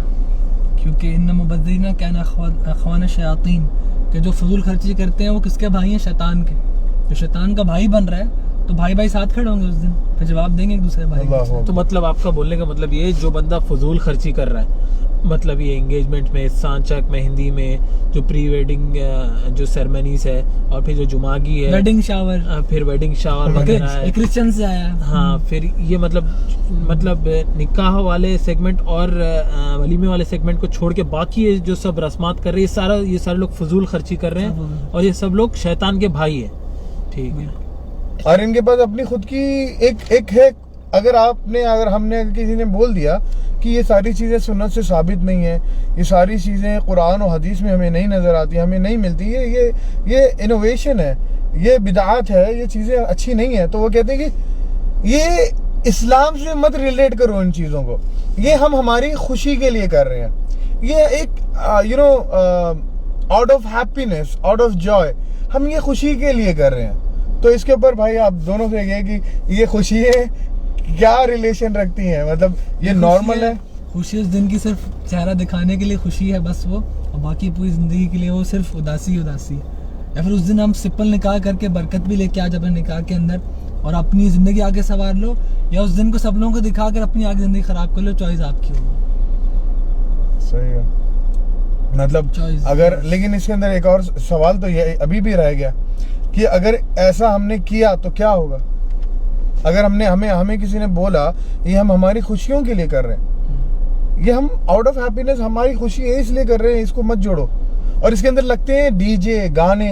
क्योंकि इन मुबद्दिरीना काना अख़वान शयातीन, के जो फजूल खर्ची करते हैं वो किसके भाई हैं? शैतान के। जो शैतान का भाई बन रहा है तो भाई साथ खड़े होंगे उस दिन, फिर जवाब देंगे एक दूसरे भाई को। तो मतलब आपका बोलने का मतलब ये, जो बंदा फजूल खर्ची कर रहा है, मतलब ये एंगेजमेंट में, सांचक, मेहंदी में, जो प्री वेडिंग जो सेरेमनीज है, और फिर जो जुमागी है, वेडिंग शावर, फिर वेडिंग शावर वगैरह है, क्रिश्चियन से आया। हाँ, फिर ये मतलब निकाह वाले सेगमेंट और वलीमे वाले सेगमेंट को छोड़ के बाकी ये जो सब रस्मात कर रहे हैं, ये सारे लोग फजूल खर्ची कर रहे हैं, और ये सब लोग शैतान के भाई है। ठीक है। और इनके पास अपनी खुद की एक है, अगर हमने किसी ने बोल दिया कि ये सारी चीज़ें सुन्नत से साबित नहीं है, ये सारी चीज़ें कुरान और हदीस में हमें नहीं नज़र आती, हमें नहीं मिलती, ये इनोवेशन है, ये बिदात है, ये चीज़ें अच्छी नहीं है, तो वो कहते हैं कि ये इस्लाम से मत रिलेट करो इन चीज़ों को, ये हम हमारी खुशी के लिए कर रहे हैं, ये एक out of happiness, out of Joy, हम ये खुशी के लिए कर रहे हैं। तो इसके ऊपर भाई आप दोनों से ये कि ये खुशी है क्या रिलेशन रखती है, मतलब ये नॉर्मल है? खुशी उस दिन की सिर्फ चेहरा दिखाने के लिए खुशी है बस वो, और बाकी पूरी जिंदगी के लिए वो सिर्फ उदासी है। या फिर उस दिन हम सिंपल निकाह करके बरकत भी लेके आ जाए निकाह के अंदर, और अपनी जिंदगी आगे संवार लो, या उस दिन को सब लोगों को दिखा कर अपनी आगे जिंदगी खराब कर लो, चॉइस आपकी होगी। सही है, मतलब अगर, लेकिन इसके अंदर एक और सवाल तो ये अभी भी रह गया कि अगर ऐसा हमने किया तो क्या होगा। अगर हमें किसी ने बोला ये हम हमारी खुशियों के लिए कर रहे हैं, ये हम आउट ऑफ हैप्पीनेस, हमारी खुशी है इसलिए कर रहे हैं, इसको मत जोड़ो, और इसके अंदर लगते हैं डीजे गाने,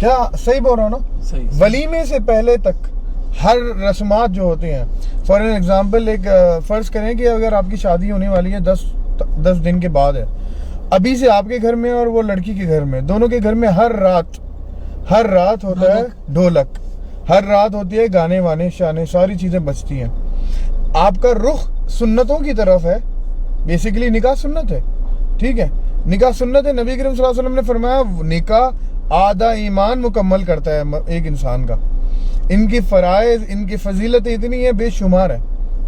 क्या सही बोल रहा हूँ ना? सही। वलीमे से पहले तक हर रस्मात जो होती हैं, फॉर एन एग्जाम्पल एक फर्ज करें कि अगर आपकी शादी होने वाली है 10 दिन के बाद है, अभी से आपके घर में और वो लड़की के घर में, दोनों के घर में हर रात होता है ढोलक, हर रात होती है गाने वाने शाने, सारी चीजें बजती हैं। आपका रुख सुन्नतों की तरफ है, बेसिकली निकाह सुन्नत है, ठीक है, निकाह सुन्नत है। नबी करीम सल्लल्लाहु अलैहि वसल्लम ने फरमाया निकाह आधा ईमान मुकम्मल करता है एक इंसान का। इनकी फराइज, इनकी फजीलतें इतनी है बेशुमार है,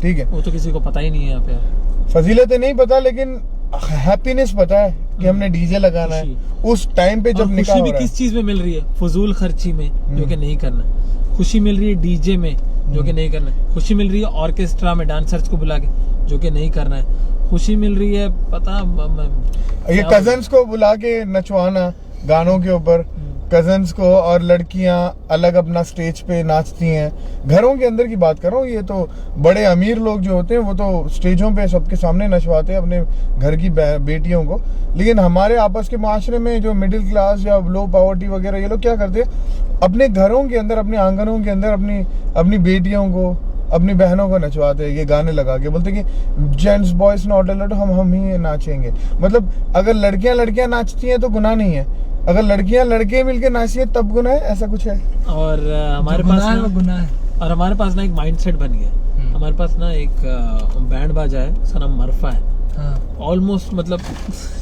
ठीक है। वो तो किसी को पता ही नहीं है यहाँ पे, फजीलतें नहीं पता, लेकिन हैप्पीनेस पता है कि हमने डीजे लगाना है उस टाइम पे जब निकाह हो रहा है। किस चीज में मिल रही है? फजूल खर्ची में, जो कि नहीं करना। खुशी मिल रही है डीजे में, जो कि नहीं करना है। खुशी मिल रही है ऑर्केस्ट्रा में डांसर्स को बुला के, जो कि नहीं करना है। खुशी मिल रही है ये कजन्स को बुला के नचवाना गानों के ऊपर, कजन्स को, और लड़कियां अलग अपना स्टेज पे नाचती हैं। घरों के अंदर की बात कर रहा हूँ, ये तो बड़े अमीर लोग जो होते हैं वो तो स्टेजों पे सबके सामने नचवाते हैं अपने घर की बेटियों को। लेकिन हमारे आपस के माशरे में जो मिडिल क्लास या लो पॉवर्टी वगैरह, ये लोग क्या करते हैं, अपने घरों के अंदर, अपने आंगनों के अंदर अपनी बेटियों को, अपनी बहनों को नचवाते हैं ये गाने लगा के। बोलते कि जेंट्स बॉयज नॉट अलाउड, हम ही नाचेंगे। मतलब अगर लड़कियां नाचती हैं तो गुनाह नहीं है, अगर लड़कियां लड़के मिलके नाचिए तब गुनाह है, ऐसा कुछ है। और हमारे पास ना गुनाह है। और हमारे पास ना एक माइंडसेट बन गया। हमारे पास ना एक बैंड बाजा है, उसका नाम मरफा है। ऑलमोस्ट मतलब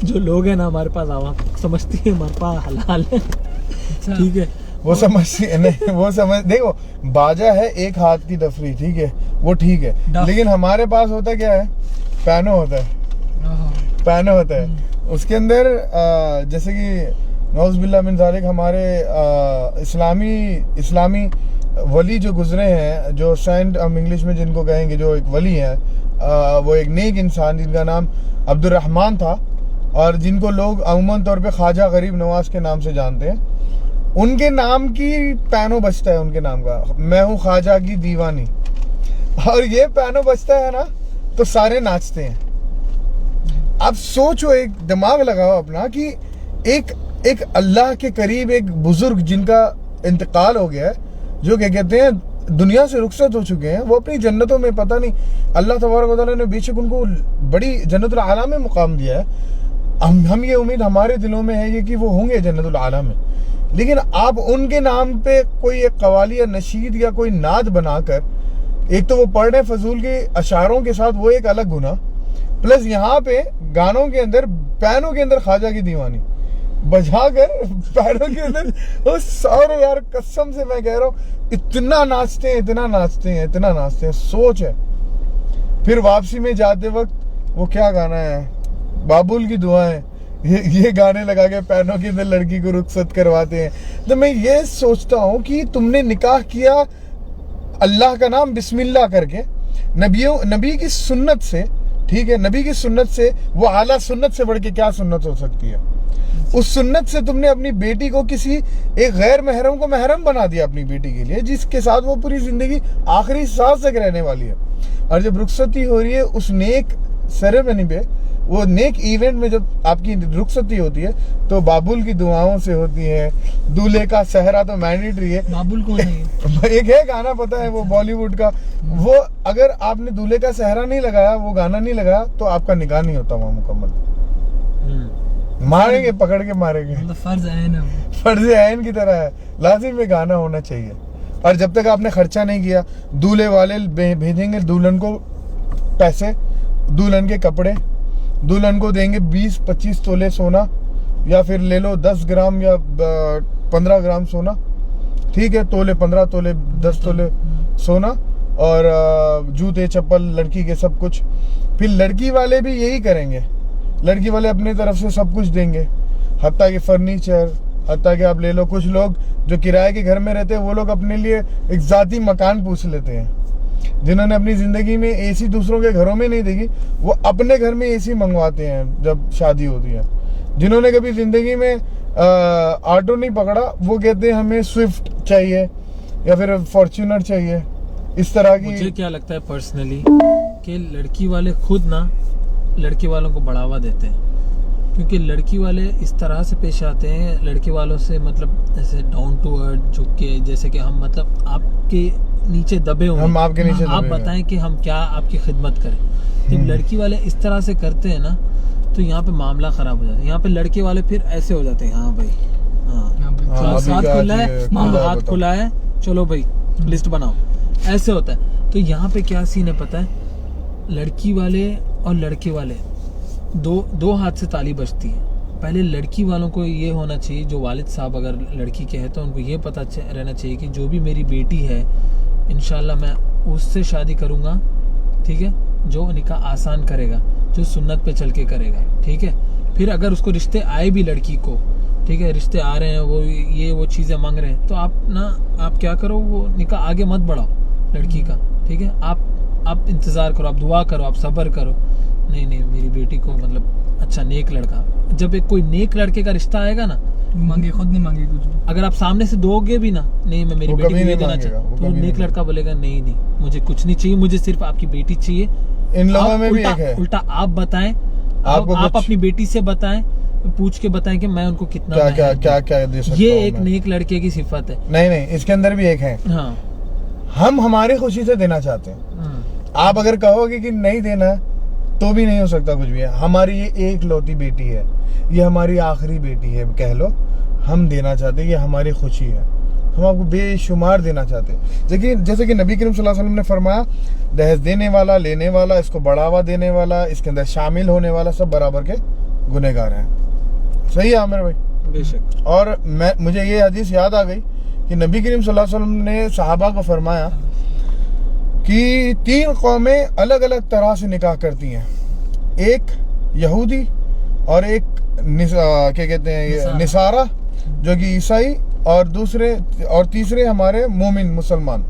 जो लोग हैं ना हमारे पास, आवाम समझती है मरफा हलाल है, ठीक है। वो समझती नहीं, वो समझ, देखो बाजा है एक हाथ की तफरी, ठीक है, वो ठीक है। लेकिन हमारे पास होता क्या है, पैनो होता है, पैनो होता है। उसके अंदर जैसे कि नौज़ुबिल्लाह मिन ज़ालिक, हमारे इस्लामी वली जो गुजरे हैं, जो सेंट, हम इंग्लिश में जिनको कहेंगे, जो एक वली है, वो एक नेक इंसान जिनका नाम अब्दुर्रहमान था, और जिनको लोग अमूमन तौर पे ख्वाजा गरीब नवाज के नाम से जानते हैं, उनके नाम की पैनो बजता है, उनके नाम का, मैं हूँ ख्वाजा की दीवानी। और ये पैनो बजता है ना तो सारे नाचते हैं। अब सोचो, एक दिमाग लगाओ अपना कि एक अल्लाह के करीब एक बुजुर्ग जिनका इंतकाल हो गया है, जो क्या कहते हैं दुनिया से रुखसत हो चुके हैं, वो अपनी जन्नतों में, पता नहीं अल्लाह तबारक व तआला ने बेशक उनको बड़ी जन्नतुल आला में मुकाम दिया है। हम ये उम्मीद हमारे दिलों में है ये कि वो होंगे जन्नतुल आला में। लेकिन आप उनके नाम पे कोई एक कवाली या नशीद या कोई नाद बनाकर, एक तो वो पढ़ रहे फजूल के अशारों के साथ, वो एक अलग गुनाह, प्लस यहाँ पे गानों के अंदर, पैनों के अंदर ख्वाजा की दीवानी बजाकर पैरों के अंदर, वो सारे यार कसम से मैं कह रहा हूँ इतना नाचते हैं, सोच है। फिर वापसी में जाते वक्त वो क्या गाना है, बाबुल की दुआएं, ये गाने लगा के पैनों के अंदर लड़की को रुखसत करवाते हैं। तो मैं ये सोचता हूँ कि तुमने निकाह किया अल्लाह का नाम बिस्मिल्लाह करके, नबी की सुन्नत से, ठीक है, नबी की सुन्नत से, वो आला सुन्नत से बढ़ के क्या सुन्नत हो सकती है। उस सुन्नत से तुमने अपनी बेटी को किसी एक गैर महरम को महरम बना दिया अपनी बेटी के लिए, जिसके साथ वो पूरी जिंदगी आखिरी सांस तक रहने वाली है। और जब रुखसती हो रही है उस नेक सेरेमनी पे, वो नेक इवेंट में जब आपकी रुखसती होती है तो बाबुल की दुआओं से होती है। दूल्हे का सहरा तो मैंडेटरी है। बाबुल कौन है? एक है गाना, पता है, वो बॉलीवुड का, वो अगर आपने दूल्हे का सहरा नहीं लगाया, वो गाना नहीं लगाया, तो आपका निकाह नहीं होता वहाँ मुकम्मल। मारेंगे, पकड़ के मारेंगे। फर्ज ऐन है, फर्ज ऐन की तरह है, लाजिम में गाना होना चाहिए। और जब तक आपने खर्चा नहीं किया, दूल्हे वाले भेजेंगे दुल्हन को पैसे, दुल्हन के कपड़े, दुल्हन को देंगे 20-25 तोले सोना, या फिर ले लो 10 ग्राम या 15 ग्राम सोना, ठीक है, तोले 15 तोले 10 तोले सोना, और जूते चप्पल लड़की के सब कुछ। फिर लड़की वाले भी यही करेंगे, लड़की वाले अपनी तरफ से सब कुछ देंगे, हत्ता कि फर्नीचर, हत्ता कि आप ले लो, कुछ लोग जो किराए के घर में रहते हैं वो लोग अपने लिए एक ज़ाती मकान पूछ लेते हैं। जिन्होंने अपनी ज़िंदगी में एसी दूसरों के घरों में नहीं देखी, वो अपने घर में एसी मंगवाते हैं जब शादी होती है। जिन्होंने कभी ज़िंदगी में ऑटो नहीं पकड़ा, वो कहते हैं हमें स्विफ्ट चाहिए या फिर फॉर्च्यूनर चाहिए। इस तरह की, मुझे क्या लगता है पर्सनली कि लड़की वाले खुद ना लड़की वालों को बढ़ावा देते हैं, क्योंकि लड़की वाले इस तरह से पेश आते हैं लड़के वालों से, मतलब ऐसे डाउन टू अर्थ, झुक के, जैसे कि हम मतलब आपके नीचे दबे हुए, हम आपके नीचे आप बताएं कि हम क्या आपकी खिदमत करें। जब लड़की वाले इस तरह से करते हैं ना, तो यहाँ पे मामला खराब हो जाता है। यहाँ पे लड़के वाले फिर ऐसे हो जाते हैं, हाँ भाई, हाँ हाथ खुला है, हाथ खुला है, चलो भाई लिस्ट बनाओ, ऐसे होता है। तो यहाँ पे क्या सीन है पता है, लड़की वाले और लड़के वाले दो हाथ से ताली बजती है। पहले लड़की वालों को ये होना चाहिए, जो वालिद साहब अगर लड़की के हैं तो उनको ये पता रहना चाहिए कि जो भी मेरी बेटी है इंशाल्लाह मैं उससे शादी करूँगा, ठीक है, जो निकाह आसान करेगा, जो सुन्नत पे चल के करेगा, ठीक है। फिर अगर उसको रिश्ते आए भी लड़की को, ठीक है, रिश्ते आ रहे हैं, वो चीज़ें मांग रहे हैं, तो आप क्या करो, वो निकाह आगे मत बढ़ाओ लड़की का, ठीक है। आप इंतज़ार करो, आप दुआ करो, आप सब्र करो, नहीं नहीं, मेरी बेटी को मतलब अच्छा नेक लड़का, जब एक कोई नेक लड़के का रिश्ता आएगा ना, मांगे खुद नहीं मांगे कुछ भी। अगर आप सामने से दोगे भी ना, नहीं मैं मेरी वो बेटी कभी को ये नहीं देना मांगेगा, वो चाहता, तो कभी नेक नहीं लड़का बोलेगा नहीं नहीं मुझे कुछ नहीं चाहिए, मुझे सिर्फ आपकी बेटी चाहिए। इन लोगों आप में भी उल्टा, एक है, उल्टा आप बताएं, आपको आप कुछ- अपनी बेटी से बताएं, पूछ के बताएं कि मैं उनको कितना क्या क्या महर क्या दूं। क्या दे सकता ये हूं एक मैं। नेक लड़के की सिफत है। नहीं नहीं, इसके अंदर भी एक है, हाँ हम हमारी खुशी से देना चाहते हैं। आप अगर कहोगे कि नहीं देना है, तो भी नहीं हो सकता कुछ भी है। हमारी ये एक लौती बेटी है, ये हमारी आखिरी बेटी है कह लो, हम देना चाहते हैं, ये हमारी खुशी है, हम आपको बेशुमार देना चाहते हैं। देखिए जैसे कि नबी करीम सल्लल्लाहु अलैहि वसल्लम ने फरमाया, दहेज देने वाला, लेने वाला, इसको बढ़ावा देने वाला, इसके अंदर शामिल होने वाला सब बराबर के गुनहगार हैं। सही है आमिर भाई? बेशक। और मुझे ये हदीस याद आ गई कि नबी करीम सल्लल्लाहु अलैहि वसल्लम ने सहाबा को फरमाया कि 3 कौमें अलग अलग तरह से निकाह करती हैं, एक यहूदी और एक क्या कहते हैं निसारा जो कि ईसाई, और तीसरे हमारे मोमिन मुसलमान।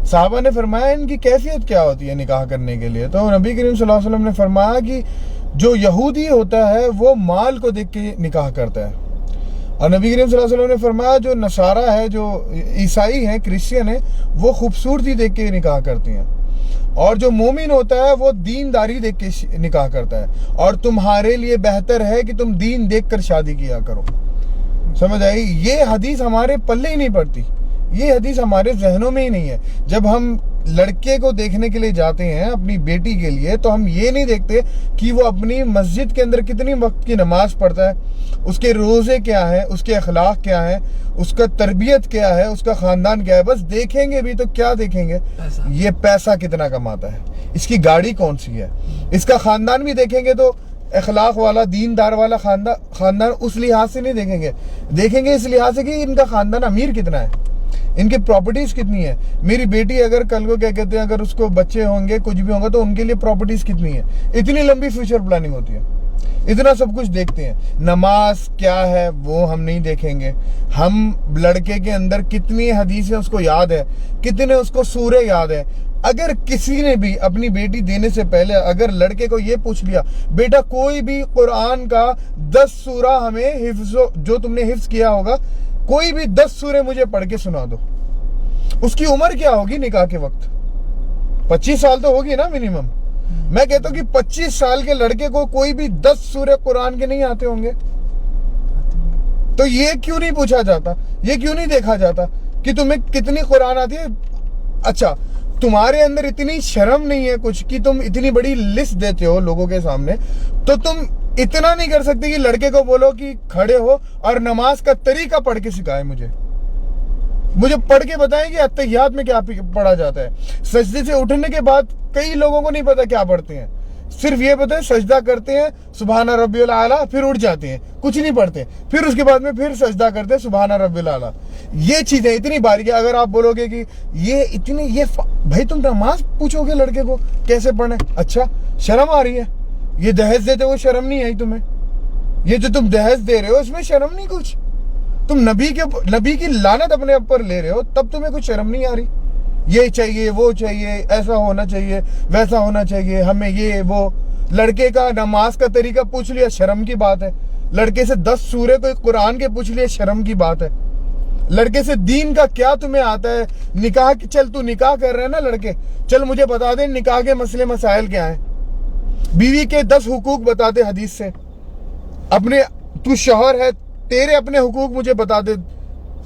साहबा ने फरमाया इनकी कैफियत क्या होती है निकाह करने के लिए? तो नबी करीम सल्लल्लाहु अलैहि वसल्लम ने फरमाया कि जो यहूदी होता है वो माल को देख के निकाह करता है, और नबी करीम सल्लल्लाहु अलैहि वसल्लम ने फरमाया जो नसारा है, जो ईसाई है, क्रिश्चियन है, वो खूबसूरती देख के निकाह करती हैं, और जो मोमिन होता है वो दीनदारी देख के निकाह करता है, और तुम्हारे लिए बेहतर है कि तुम दीन देख कर शादी किया करो। समझ आई? ये हदीस हमारे पल्ले ही नहीं पड़ती, ये हदीस हमारे जहनों में ही नहीं है। जब हम लड़के को देखने के लिए जाते हैं अपनी बेटी के लिए, तो हम ये नहीं देखते कि वो अपनी मस्जिद के अंदर कितनी वक्त की नमाज पढ़ता है, उसके रोज़े क्या है, उसके अखलाक क्या है, उसका तरबियत क्या है, उसका ख़ानदान क्या है। बस देखेंगे भी तो क्या देखेंगे? ये पैसा कितना कमाता है, इसकी गाड़ी कौन सी है, इसका ख़ानदान भी देखेंगे तो अखलाक वाला, दीनदार वाला ख़ानदान उस लिहाज से नहीं देखेंगे, देखेंगे इस लिहाज से कि इनका ख़ानदान अमीर कितना है, इनकी प्रॉपर्टीज कितनी है। मेरी बेटी अगर कल को क्या कहते हैं, अगर उसको बच्चे होंगे, कुछ भी होगा, तो उनके लिए प्रॉपर्टीज कितनी है। इतनी लंबी फ्यूचर प्लानिंग होती है, इतना सब कुछ देखते हैं। नमाज क्या है वो हम नहीं देखेंगे, हम लड़के के अंदर कितनी हदीसें उसको याद है, कितने उसको सूरे याद है। अगर किसी ने भी अपनी बेटी देने से पहले अगर लड़के को ये पूछ लिया, बेटा कोई भी कुरान का 10 सूरा हमें हिफ्ज़, जो तुमने हिफ्ज़ किया होगा, कोई भी 10 सूरे मुझे पढ़ के सुना दो, उसकी उम्र क्या होगी निकाह के वक्त? 25 साल तो होगी ना मिनिमम। मैं कहता हूँ कि 25 साल के लड़के को कोई भी 10 सूरे कुरान के नहीं आते होंगे, तो ये क्यों नहीं पूछा जाता, ये क्यों नहीं देखा जाता कि तुम्हें कितनी कुरान आती है? अच्छा, तुम्हारे अंदर इतनी शर्म नहीं है कुछ कि तुम इतनी बड़ी लिस्ट देते हो लोगों के सामने, तो तुम इतना नहीं कर सकते कि लड़के को बोलो कि खड़े हो और नमाज का तरीका पढ़ के सिखाए, मुझे पढ़ के बताएं कि अत्तहियात में क्या पढ़ा जाता है। सजदे से उठने के बाद कई लोगों को नहीं पता क्या पढ़ते हैं, सिर्फ ये पता है सजदा करते हैं सुबहाना रब्बिल आला, फिर उठ जाते हैं, कुछ नहीं पढ़ते, फिर उसके बाद में फिर सजदा करते हैं सुबहाना रब्बिल आला। ये चीजें इतनी बारीक है। अगर आप बोलोगे कि ये भाई तुम नमाज पूछोगे लड़के को कैसे पढ़े? अच्छा, शर्म आ रही है? ये दहेज देते हो शर्म नहीं आई तुम्हें? ये जो तुम दहेज दे रहे हो इसमें शर्म नहीं कुछ? तुम नबी की लानत अपने ऊपर ले रहे हो, तब तुम्हें कुछ शर्म नहीं आ रही? ये चाहिए, वो चाहिए, ऐसा होना चाहिए, वैसा होना चाहिए, हमें ये वो। लड़के का नमाज का तरीका पूछ लिया, शर्म की बात है। लड़के से 10 सूरे को कुरान के पूछ लिए, शर्म की बात है। लड़के से दीन का क्या तुम्हें आता है? निकाह की, चल तू निकाह कर रहे हैं ना लड़के, चल मुझे बता दे निकाह के मसले मसाइल क्या है। बीवी के 10 हुकूक बता दे हदीस से, अपने, तू शौहर है, तेरे अपने हुकूक मुझे बता दे।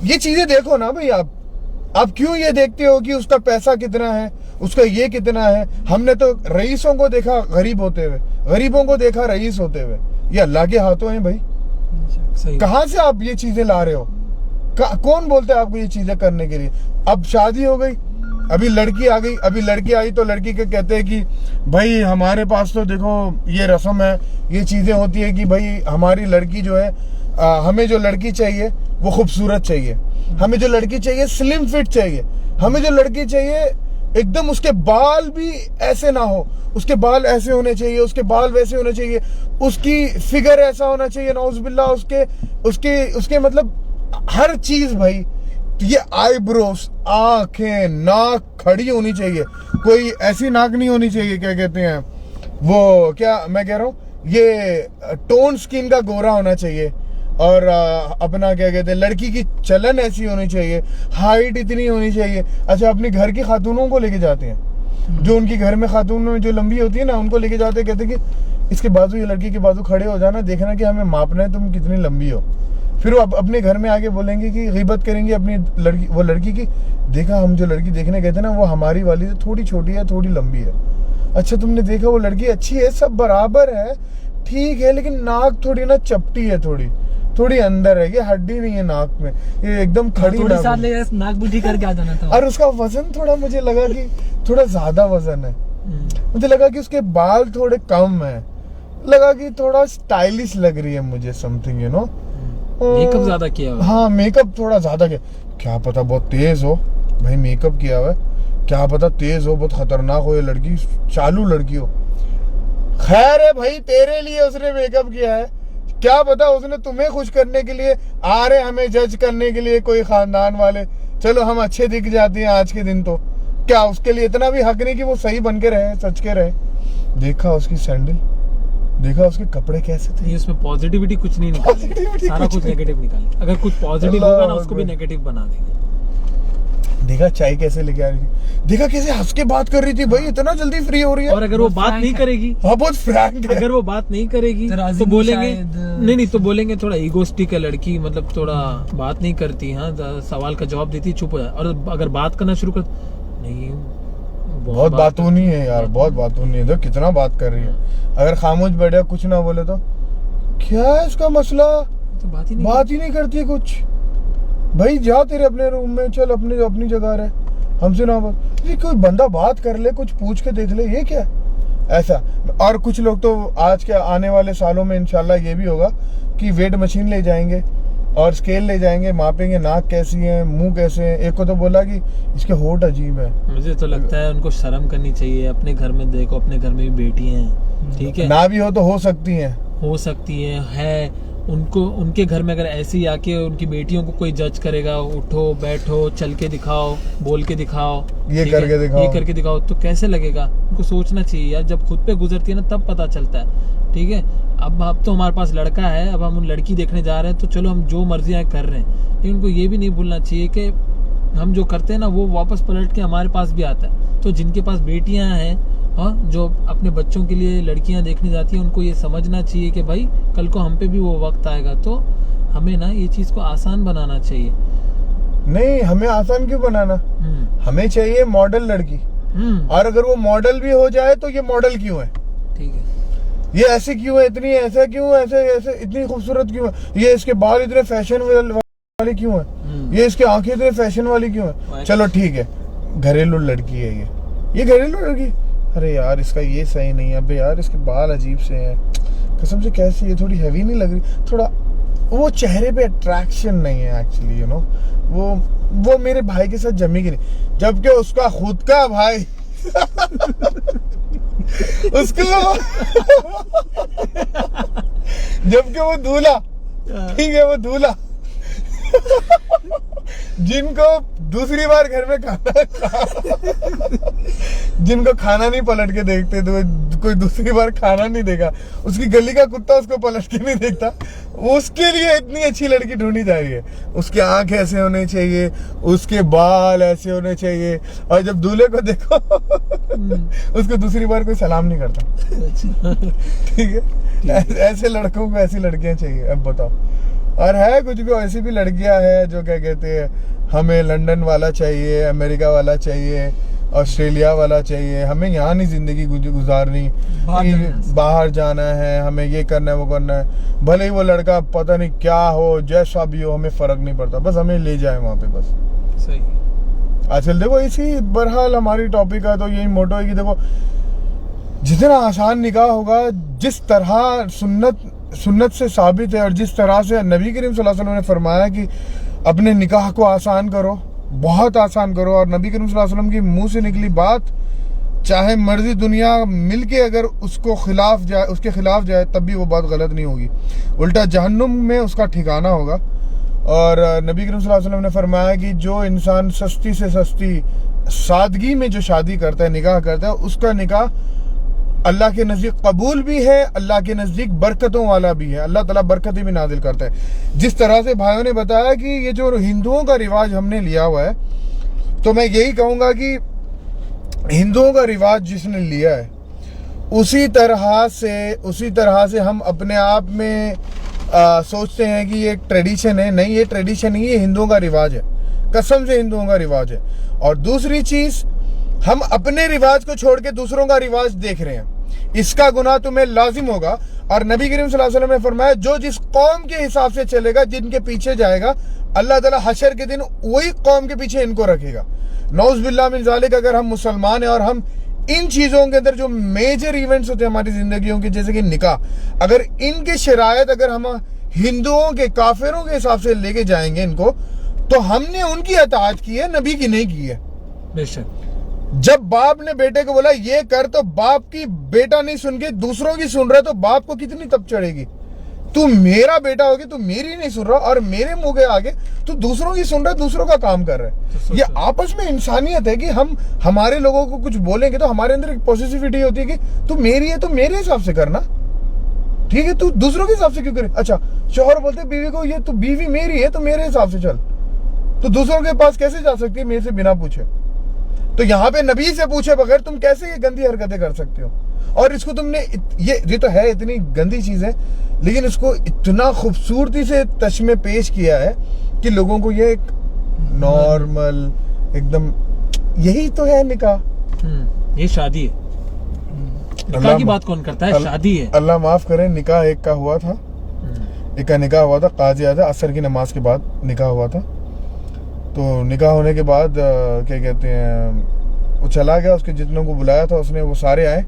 ये चीजें देखो ना भाई। आप क्यों ये देखते हो कि उसका पैसा कितना है, उसका ये कितना है? हमने तो रईसों को देखा गरीब होते हुए, गरीबों को देखा रईस होते हुए। ये अल्लाह के हाथों हैं भाई। कहां से आप ये चीजें ला रहे हो? कौन बोलता है आपको ये चीजें करने के लिए? अब शादी हो गई, अभी लड़की आ गई, अभी लड़की आई तो लड़की के कहते हैं कि भाई हमारे पास तो देखो ये रस्म है, ये चीजें होती है कि भाई हमारी लड़की जो है, हमें जो लड़की चाहिए वो खूबसूरत चाहिए, हमें जो लड़की चाहिए स्लिम फिट चाहिए, हमें जो लड़की चाहिए एकदम उसके बाल भी ऐसे ना हो, उसके बाल ऐसे होने चाहिए, उसके बाल वैसे होने चाहिए, उसकी फिगर ऐसा होना चाहिए, नौजुबिल्लाह, उसके मतलब हर चीज भाई। ये आईब्रोस, आंखें, नाक खड़ी होनी चाहिए, कोई ऐसी नाक नहीं होनी चाहिए क्या कहते हैं वो क्या मैं कह रहा हूँ, ये टोन स्किन का गोरा होना चाहिए, और अपना क्या कहते हैं, लड़की की चलन ऐसी होनी चाहिए, हाइट इतनी होनी चाहिए। अच्छा, अपने घर की खातूनों को लेके जाते हैं, जो उनकी घर में खातूनों में जो लंबी होती है ना, उनको लेके जाते हैं, कहते हैं कि इसके बाजू, ये लड़की के बाजू खड़े हो जाना, देखना कि हमें मापना है तुम कितनी लंबी हो। फिर वो अपने घर में आके बोलेंगे कि गीबत करेंगे अपनी लड़की, वो लड़की की, देखा हम जो लड़की देखने गए थे ना, वो हमारी वाली से थोड़ी छोटी है, थोड़ी लंबी है। अच्छा, तुमने देखा वो लड़की अच्छी है, सब बराबर है, ठीक है, लेकिन नाक थोड़ी ना चपटी है, थोड़ी अंदर है, ये हड्डी नहीं है नाक में, ये एकदम खड़ी थोड़ी साथ ले नाक भी ठीक करके आ जाना था। और उसका वजन थोड़ा, मुझे लगा कि थोड़ा ज्यादा वजन है, मुझे लगा कि उसके बाल थोड़े कम है, लगा कि थोड़ा स्टाइलिश लग रही है मुझे, समथिंग, यू नो, मेकअप ज्यादा किया हुआ है। हाँ, मेकअप थोड़ा ज्यादा किया, क्या पता बहुत तेज हो भाई, मेकअप किया हुआ है, क्या पता तेज हो, बहुत खतरनाक हो ये लड़की, चालू लड़की हो। खैर है भाई, तेरे लिए उसने मेकअप किया है, क्या पता उसने तुम्हें खुश करने के लिए, आ रहे हमें जज करने के लिए कोई खानदान वाले, चलो हम अच्छे दिख जाते हैं आज के दिन, तो क्या उसके लिए इतना भी हक नहीं कि वो सही बन के रहे, सच के रहे। देखा उसकी सैंडल, देखा उसके कपड़े कैसे थे, ये उसमें पॉजिटिविटी कुछ नहीं निकाली, सारा कुछ नेगेटिव निकाली। अगर कुछ पॉजिटिव होगा ना, उसको भी नेगेटिव बना देंगे। देखा चाय कैसे लेके आ रही थी, देखा कैसे हंस के बात कर रही थी, भाई इतना जल्दी फ्री हो रही है। और अगर वो बात नहीं करेगी, हाँ बहुत फ्रैंक है, अगर वो बात नहीं करेगी तो बोलेंगे नहीं, तो बोलेंगे थोड़ा ईगोस्टिक है लड़की, मतलब थोड़ा बात नहीं करती, हाँ सवाल का जवाब देती, चुप हो जाए। और अगर बात करना शुरू कर, नहीं बहुत बातूनी है यार, बहुत बातूनी है, देखो कितना बात कर रही है। अगर खामोश बैठे कुछ ना बोले तो क्या है इसका मसला, तो बात ही नहीं करती है कुछ। भाई जा तेरे अपने रूम में, चल अपनी जगह रहे, हमसे ना बात। ये कोई बंदा बात कर ले, कुछ पूछ के देख ले, ये क्या ऐसा। और कुछ लोग तो आज के आने वाले सालों में इंशाल्लाह ये भी होगा कि वेट मशीन ले जाएंगे और स्केल ले जाएंगे, मापेंगे नाक कैसी है, मुंह कैसे है। एक को तो बोला कि इसके होठ अजीब है। मुझे तो लगता है उनको शर्म करनी चाहिए, अपने घर में देखो, अपने घर में भी बेटी हैं, ठीक है, ना भी हो तो हो सकती है उनको, उनके घर में अगर ऐसे ही आके उनकी बेटियों को कोई जज करेगा, उठो बैठो, चल के दिखाओ, बोल के दिखाओ, ये करके दिखाओ, तो कैसे लगेगा। उनको सोचना चाहिए यार, जब खुद पे गुजरती है ना तब पता चलता है, ठीक है। अब तो हमारे पास लड़का है, अब हम लड़की देखने जा रहे हैं, तो चलो हम जो मर्जी आए कर रहे हैं, लेकिन उनको ये भी नहीं भूलना चाहिए कि हम जो करते हैं ना वो वापस पलट के हमारे पास भी आता है। तो जिनके पास बेटियां हैं, हाँ, जो अपने बच्चों के लिए लड़कियां देखने जाती हैं, उनको ये समझना चाहिए कि भाई कल को हम पे भी वो वक्त आएगा, तो हमें ना ये चीज को आसान बनाना चाहिए। नहीं, हमें आसान क्यों बनाना, हमें चाहिए मॉडल लड़की। और अगर वो मॉडल भी हो जाए तो ये मॉडल क्यों है, ठीक है, ये ऐसे क्यों है, इतनी ऐसा क्यों, ऐसे इतनी खूबसूरत क्यों है, ये इसके बाल इतने फैशन वाले क्यों है, ये इसकी आंखें इतने फैशन वाली क्यों है। चलो ठीक है, घरेलू लड़की है ये घरेलू लड़की, अरे यार इसका ये सही नहीं है, अबे यार इसके बाल अजीब से हैं, कसम से कैसी है, थोड़ी हैवी नहीं लग रही, थोड़ा वो चेहरे पे अट्रैक्शन नहीं है एक्चुअली, यू नो, वो मेरे भाई के साथ जमेगी नहीं, जबकि उसका खुद का भाई उसको जबकि वो दूल्हा, ठीक है, वो दूल्हा जिनको दूसरी बार घर में जिनको खाना नहीं पलट के देखते, तो कोई दूसरी बार खाना नहीं देगा, उसकी गली का कुत्ता उसको पलट के नहीं देखता, उसके लिए इतनी अच्छी लड़की ढूंढी जा रही है। उसकी आंख ऐसे होने चाहिए, उसके बाल ऐसे होने चाहिए, और जब दूल्हे को देखो उसको दूसरी बार कोई सलाम नहीं करता, ठीक है। ऐसे लड़कों को ऐसी लड़कियां चाहिए। अब बताओ, और है कुछ भी ऐसी भी लड़कियां हैं जो क्या कहते हैं, हमें लंदन वाला चाहिए, अमेरिका वाला चाहिए, ऑस्ट्रेलिया वाला चाहिए, हमें यहाँ नहीं जिंदगी गुजारनी, बाहर जाना है, हमें ये करना है, वो करना है, भले ही वो लड़का पता नहीं क्या हो, जैसा भी हो, हमें फर्क नहीं पड़ता, बस हमें ले जाए वहां पे, बस। सही। आजकल देखो इसी बहरहाल हमारी टॉपिक का तो यही मोटो है कि देखो जितना आसान निकाह होगा, जिस तरह सुन्नत से साबित है, और जिस तरह से नबी करीम सल्लल्लाहु अलैहि वसल्लम ने फरमाया कि अपने निकाह को आसान करो, बहुत आसान करो, और नबी करीम सल्लल्लाहु अलैहि वसल्लम की मुंह से निकली बात चाहे मर्जी दुनिया मिलके अगर उसके खिलाफ जाए तब भी वो बात गलत नहीं होगी, उल्टा जहन्नुम में उसका ठिकाना होगा। और नबी करीम सल्लल्लाहु अलैहि वसल्लम ने फरमाया कि जो इंसान सस्ती से सस्ती सादगी में जो शादी करता है, निकाह करता है, उसका निकाह अल्लाह के नज़दीक कबूल भी है, अल्लाह के नज़दीक बरकतों वाला भी है। अल्लाह ताला बरकतें भी नाजिल करता है। जिस तरह से भाइयों ने बताया कि ये जो हिंदुओं का रिवाज हमने लिया हुआ है, तो मैं यही कहूँगा कि हिंदुओं का रिवाज जिसने लिया है उसी तरह से हम अपने आप में सोचते हैं कि ये एक ट्रेडिशन है। नहीं, ये ट्रेडिशन ही, ये हिंदुओं का रिवाज है, कसम से हिंदुओं का रिवाज है। और दूसरी चीज, हम अपने रिवाज को छोड़ के दूसरों का रिवाज देख रहे हैं, इसका गुनाह तुम्हें लाजिम होगा। और नबी करीम सल्लल्लाहु अलैहि वसल्लम ने फरमाया, जो जिस कौम के हिसाब से चलेगा, जिनके पीछे जाएगा, अल्लाह ताला हशर के दिन वही कौम के पीछे इनको रखेगा। नौज बिल्लाह मिन ज़ालिक, अगर हम मुसलमान हैं और हम इन चीजों के अंदर जो मेजर इवेंट्स होते हैं हमारी जिंदगियों के, जैसे कि निकाह, अगर इनके शरायत अगर हम हिंदुओं के, काफिरों के हिसाब से लेके जाएंगे इनको, तो हमने उनकी अताअत की है, नबी की नहीं की है। बेशक। जब बाप ने बेटे को बोला ये कर, तो बाप की बेटा नहीं सुन के दूसरों की सुन रहा है, तो बाप को कितनी तप चढ़ेगी। तू मेरा बेटा होगी, तू मेरी नहीं सुन रहा, और मेरे मुंह के आगे तू दूसरों की सुन रहा है, दूसरों का काम कर रहा है। ये आपस में इंसानियत है कि हम हमारे लोगों को कुछ बोलेंगे तो हमारे अंदर एक पॉजिटिविटी होती है कि तू मेरी है तो मेरे हिसाब से करना, ठीक है, तू दूसरों के हिसाब से क्यों करे। अच्छा, शौहर बोलते बीवी को, ये तू बीवी मेरी है तो मेरे हिसाब से चल, तो दूसरों के पास कैसे जा सकती है मेरे से बिना पूछे। तो यहाँ पे नबी से पूछे बगैर तुम कैसे ये गंदी हरकतें कर सकते हो। और इसको तुमने, ये तो है इतनी गंदी चीज है, लेकिन इसको इतना खूबसूरती से तस्मे पेश किया है कि लोगों को ये एक नॉर्मल एकदम, यही तो है निकाह। ये शादी है। निकाह की बात कौन करता है, शादी है। अल्लाह माफ करे, निकाह एक का हुआ था, एक का निकाह हुआ था, काजी आया था, असर की नमाज के बाद निकाह हुआ था। तो निकाह होने के बाद क्या कहते हैं, वो चला गया, उसके जितनों को बुलाया था उसने, वो सारे आए।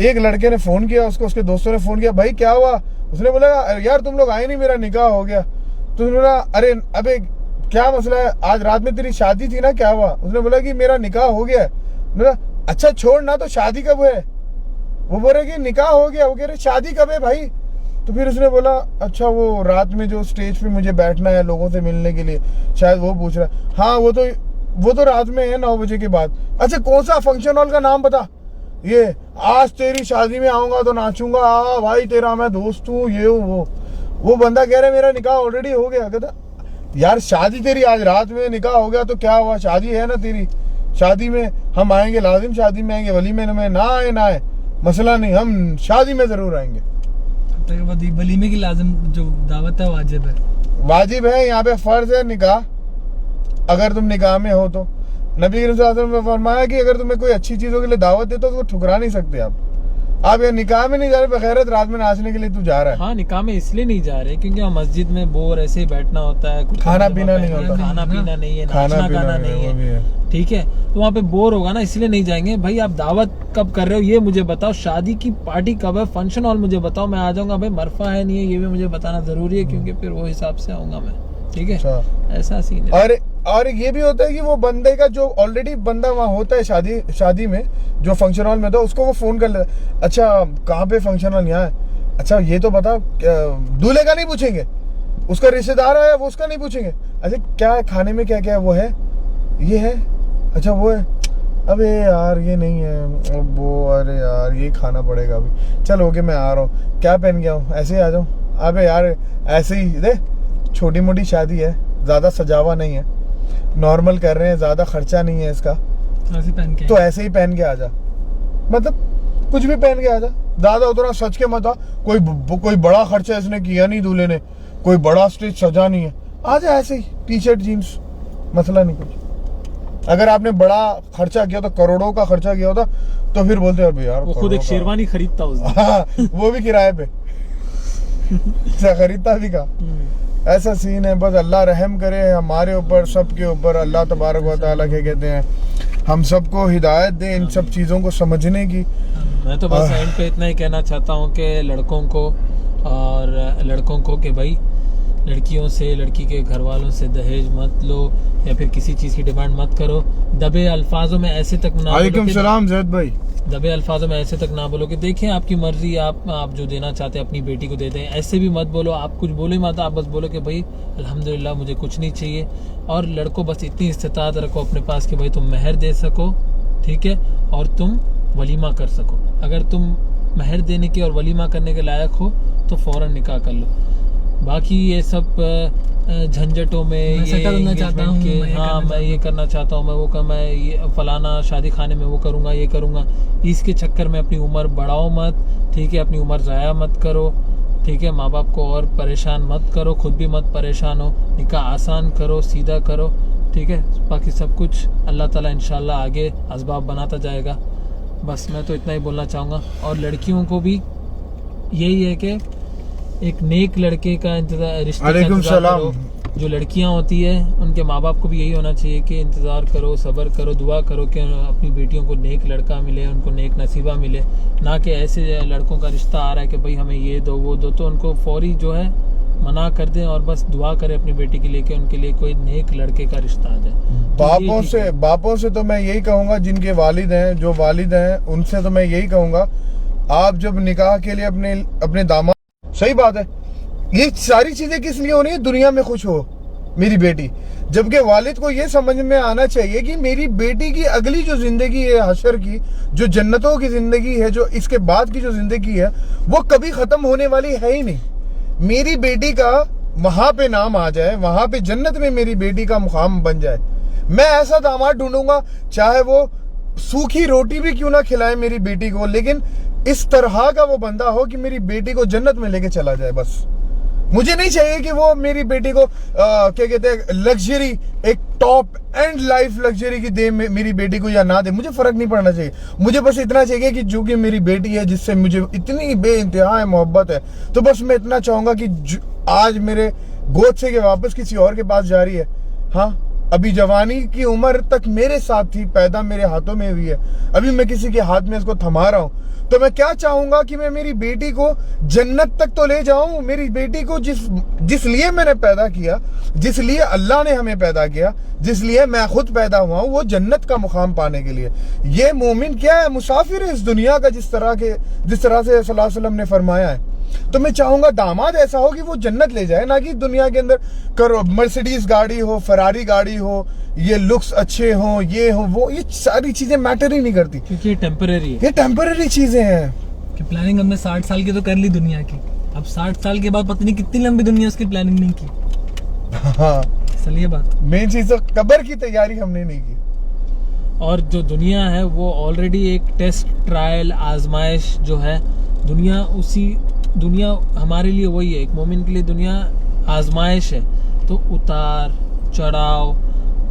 एक लड़के ने फोन किया उसको, उसके दोस्तों ने फोन किया, भाई क्या हुआ। उसने बोला यार तुम लोग आए नहीं, मेरा निकाह हो गया। तो उसने बोला अरे अबे क्या मसला है, आज रात में तेरी शादी थी ना, क्या हुआ। उसने बोला कि मेरा निकाह हो गया। बोला अच्छा छोड़ ना, तो शादी कब है। वो बोल रहे कि निकाह हो गया। वो कह रहे शादी कब है भाई। तो फिर उसने बोला अच्छा वो रात में जो स्टेज पे मुझे बैठना है लोगों से मिलने के लिए, शायद वो पूछ रहा है। हाँ वो तो रात में है 9 बजे के बाद। अच्छा कौन सा फंक्शन हॉल का नाम बता। ये आज तेरी शादी में आऊंगा तो नाचूंगा, भाई तेरा मैं दोस्त हूँ, ये वो बंदा कह रहा है मेरा निकाह ऑलरेडी हो गया। कहता यार शादी तेरी आज रात में, निकाह हो गया तो क्या हुआ, शादी है ना तेरी, शादी में हम आएंगे, लाजिम शादी में आएंगे, वलीमे में ना आए मसला नहीं, हम शादी में जरूर आएंगे। वलीमे की लाजिम जो दावत है वाजिब है, यहाँ पे फर्ज है निकाह। अगर तुम निकाह में हो तो नबी करीम सल्लल्लाहु अलैहि वसल्लम ने फरमाया कि अगर तुम्हें कोई अच्छी चीजों के लिए दावत देते हो तो ठुकरा नहीं सकते आप ये निकाह में नहीं जा रहे, बगैरत रात में नाचने के लिए तू जा रहा है। हाँ, निकाह में इसलिए नहीं जा रहे क्योंकि हम मस्जिद में बोर ऐसे ही बैठना होता है, कुछ खाना पीना नहीं होता, खाना पीना नहीं है, नाचना गाना नहीं है, ठीक है, तो वहाँ पे बोर होगा ना, इसलिए नहीं जाएंगे। भाई आप दावत कब कर रहे हो ये मुझे बताओ, शादी की पार्टी कब है, फंक्शन हॉल मुझे बताओ, मैं आ जाऊंगा। भाई मरफा है नहीं है ये भी मुझे बताना जरूरी है, क्योंकि फिर वो हिसाब से आऊंगा मैं, ठीक है। ऐसा सीन है। और ये भी होता है कि वो बंदे का जो ऑलरेडी बंदा वहाँ होता है शादी में, जो फंक्शन हॉल में था, उसको वो फोन कर लेता है। अच्छा कहाँ पे फंक्शन हॉल, यहाँ है। अच्छा ये तो बता, दूल्हे का नहीं पूछेंगे, उसका रिश्तेदार है वो उसका नहीं पूछेंगे। अच्छा क्या है खाने में, क्या क्या है, वो है, ये है, अच्छा वो है, अबे यार ये नहीं है वो, अरे यार ये खाना पड़ेगा अभी, चल ओके मैं आ रहा हूँ, क्या पहन गया हूँ, ऐसे ही आ जाऊँ। अबे यार ऐसे ही दे, छोटी मोटी शादी है, ज्यादा सजावा नहीं है, नॉर्मल कर रहे हैं, ज्यादा खर्चा नहीं है इसका, ऐसे पहन के तो ऐसे ही पहन के आजा, मतलब कुछ भी पहन के आजा, ज्यादा उतना सच के मत आ। कोई बड़ा खर्चा इसने किया नहीं, दूल्हे ने कोई बड़ा स्टेज सजा नहीं है, आजा ऐसे ही टी शर्ट जीन्स, मसला नहीं कुछ। अगर आपने बड़ा खर्चा किया तो करोड़ों का खर्चा किया होता तो फिर बोलते यार वो खुद एक शेरवानी खरीदता उस दिन। हाँ, वो भी किराए पे खरीदता भी का। ऐसा सीन है। बस अल्लाह रहम करे हमारे ऊपर, सबके ऊपर। अल्लाह तबारक व तआला के कहते हैं हम सबको हिदायत दे इन सब चीज़ों को समझने की। मैं तो बस एंड पे इतना ही कहना चाहता हूँ कि लड़कों को कि भाई लड़कियों से, लड़की के घर वालों से दहेज मत लो या फिर किसी चीज़ की डिमांड मत करो। दबे अल्फाजों में ऐसे तक ना, वालेकुम सलाम ज़ैद भाई, दबे अल्फाजों में ऐसे तक ना बोलो कि देखें आपकी मर्जी, आप जो देना चाहते हैं अपनी बेटी को दे दें, ऐसे भी मत बोलो। आप कुछ बोलो मत, आप बस बोलो कि भाई अल्हम्दुलिल्लाह मुझे कुछ नहीं चाहिए। और लड़कों बस इतनी इस्तिताअत रखो अपने पास कि भाई तुम मेहर दे सको, ठीक है, और तुम वलीमा कर सको। अगर तुम महर देने के और वलीमा करने के लायक हो तो फ़ौरन निकाह कर लो। बाकी ये सब झंझटों में मैं सेटल होना चाहता हूँ, मैं ये करना चाहता हूँ, मैं ये फलाना शादी खाने में वो करूँगा, ये करूँगा, इसके चक्कर में अपनी उम्र बढ़ाओ मत, ठीक है। अपनी उम्र ज़ाया मत करो, ठीक है। माँ बाप को और परेशान मत करो, खुद भी मत परेशान हो। निकाह आसान करो, सीधा करो, ठीक है। बाकी सब कुछ अल्लाह ताला इंशाल्लाह आगे असबाब बनाता जाएगा। बस मैं तो इतना ही बोलना चाहूँगा। और लड़कियों को भी यही है कि एक नेक लड़के का इंतजार, रिश्ते का इंतजार करो। जो लड़कियां होती है उनके माँ बाप को भी यही होना चाहिए कि इंतज़ार करो, सब्र करो, दुआ करो कि अपनी बेटियों को नेक लड़का मिले, उनको नेक नसीबा मिले। ना कि ऐसे लड़कों का रिश्ता आ रहा है कि भाई हमें ये दो वो दो, तो उनको फौरी जो है मना कर दें और बस दुआ करें अपनी बेटी के लिए कि उनके लिए कोई नेक लड़के का रिश्ता आ जाए। बापों से तो मैं यही कहूँगा, जिनके वालिद हैं, जो वालिद हैं, उनसे तो मैं यही कहूँगा, आप जब निकाह के लिए अपने दामाद, सही बात है, ये सारी चीजें किस लिए हो रही है, दुनिया में खुश हो मेरी बेटी। जबकि वालिद को ये समझ में आना चाहिए कि मेरी बेटी की अगली जो जिंदगी है, हशर की, जो जन्नतों की जिंदगी है, जो इसके बाद की जो जिंदगी है, वो कभी खत्म होने वाली है ही नहीं। मेरी बेटी का वहां पे नाम आ जाए, वहां पे जन्नत में मेरी बेटी का मुकाम बन जाए। मैं ऐसा दामाद ढूंढूंगा, चाहे वो सूखी रोटी भी क्यों ना खिलाए मेरी बेटी को, लेकिन इस तरह का वो बंदा हो कि मेरी बेटी को जन्नत में लेके चला जाए। बस मुझे नहीं चाहिए कि वो मेरी बेटी को क्या कहते हैं, लग्जरी, एक टॉप एंड लाइफ लग्जरी की दे मेरी बेटी को या ना दे, मुझे फर्क नहीं पड़ना चाहिए। मुझे बस इतना चाहिए कि जो कि मेरी बेटी है, जिससे मुझे इतनी बेइंतहा मोहब्बत है, तो बस मैं इतना चाहूंगा कि आज मेरे गोद से के वापस किसी और के पास जा रही है। हाँ, अभी जवानी की उम्र तक मेरे साथ थी, पैदा मेरे हाथों में हुई है, अभी मैं किसी के हाथ में इसको थमा रहा हूँ। तो मैं क्या चाहूंगा कि मैं मेरी बेटी को जन्नत तक तो ले जाऊं। मेरी बेटी को जिस लिए मैंने पैदा किया, जिस लिए अल्लाह ने हमें पैदा किया, जिस लिए मैं खुद पैदा हुआ हूं, वो जन्नत का मुकाम पाने के लिए। ये मोमिन क्या है, मुसाफिर है इस दुनिया का, जिस तरह से सल्लल्लाहु अलैहि वसल्लम ने फरमाया है। तो मैं चाहूंगा दामाद ऐसा हो कि वो जन्नत ले जाए, ना कि दुनिया के अंदर करो मर्सिडीज गाड़ी हो, फरारी गाड़ी हो, ये लुक्स अच्छे हो, ये हो वो, ये सारी चीजें मैटर ही नहीं करती, क्योंकि ये टेम्परेरी है। ये टेम्परेरी चीजें हैं। कि प्लानिंग हमने 60 साल की तो कर ली दुनिया की, अब 60 साल के बाद पता नहीं कितनी लंबी दुनिया उसकी प्लानिंग नहीं की। हाँ, चलिए ये बात मेन चीज तो कब्र की तैयारी हमने नहीं की। और जो दुनिया है वो ऑलरेडी एक टेस्ट ट्रायल आजमाइश जो है, दुनिया हमारे लिए वही है, एक मोमिन के लिए दुनिया आजमाइश है। तो उतार चढ़ाव,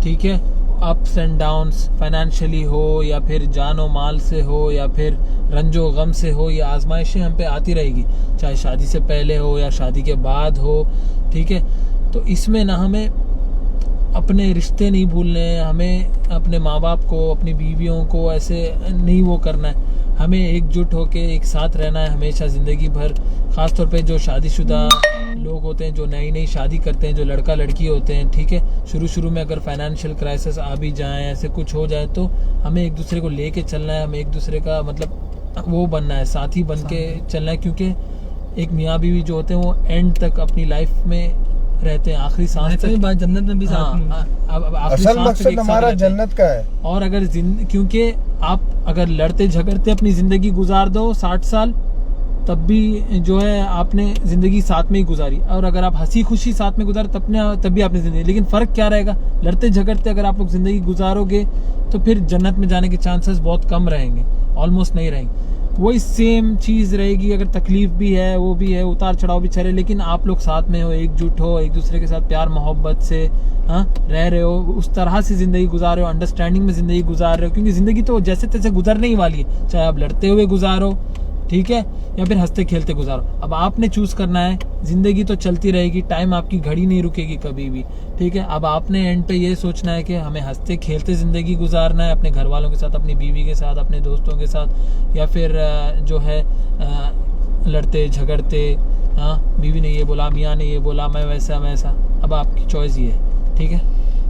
ठीक है, अप्स एंड डाउन्स, फाइनेंशियली हो या फिर जानो माल से हो या फिर रंजो गम से हो, ये आजमाइशें हम पे आती रहेगी, चाहे शादी से पहले हो या शादी के बाद हो, ठीक है। तो इसमें ना हमें अपने रिश्ते नहीं भूलने हैं, हमें अपने माँ बाप को, अपनी बीवियों को ऐसे नहीं वो करना है, हमें एकजुट होके एक साथ रहना है हमेशा ज़िंदगी भर। ख़ासतौर पे जो शादीशुदा लोग होते हैं, जो नई नई शादी करते हैं, जो लड़का लड़की होते हैं, ठीक है, शुरू में अगर फाइनेंशियल क्राइसिस आ भी जाए, ऐसे कुछ हो जाए, तो हमें एक दूसरे को लेके चलना है, हमें एक दूसरे का मतलब वो बनना है, साथी बन के चलना है। क्योंकि एक मियाँ बीवी जो होते हैं वो एंड तक अपनी लाइफ में रहते हैं, आखिरी सांस तक। बात जन्नत में भी साथ में। असल मकसद हमारा जन्नत का है। और अगर क्योंकि आप अगर लड़ते झगड़ते अपनी जिंदगी गुजार दो 60 साल, तब भी जो है आपने जिंदगी साथ में ही गुजारी, और अगर आप हंसी खुशी साथ में गुजारे तब भी आपने जिंदगी, लेकिन फर्क क्या रहेगा, लड़ते झगड़ते अगर आप लोग जिंदगी गुजारोगे तो फिर जन्नत में जाने के चांसेस बहुत कम रहेंगे, ऑलमोस्ट नहीं रहेंगे। वही सेम चीज़ रहेगी, अगर तकलीफ भी है, वो भी है, उतार चढ़ाव भी चले, लेकिन आप लोग साथ में हो, एकजुट हो, एक दूसरे के साथ प्यार मोहब्बत से रह रहे हो, उस तरह से ज़िंदगी गुजार रहे हो, अंडरस्टैंडिंग में ज़िंदगी गुजार रहे हो। क्योंकि ज़िंदगी तो जैसे तैसे गुजरने ही वाली है, चाहे आप लड़ते हुए गुजारो, ठीक है, या फिर हंसते खेलते गुजारो। अब आपने चूज़ करना है, ज़िंदगी तो चलती रहेगी, टाइम आपकी घड़ी नहीं रुकेगी कभी भी, ठीक है। अब आपने एंड पे ये सोचना है कि हमें हंसते खेलते ज़िंदगी गुजारना है, अपने घर वालों के साथ, अपनी बीवी के साथ, अपने दोस्तों के साथ, या फिर जो है लड़ते झगड़ते, बीवी ने ये बोला, मियाँ ने ये बोला, मैं वैसा। अब आपकी चॉइस ये है, ठीक है।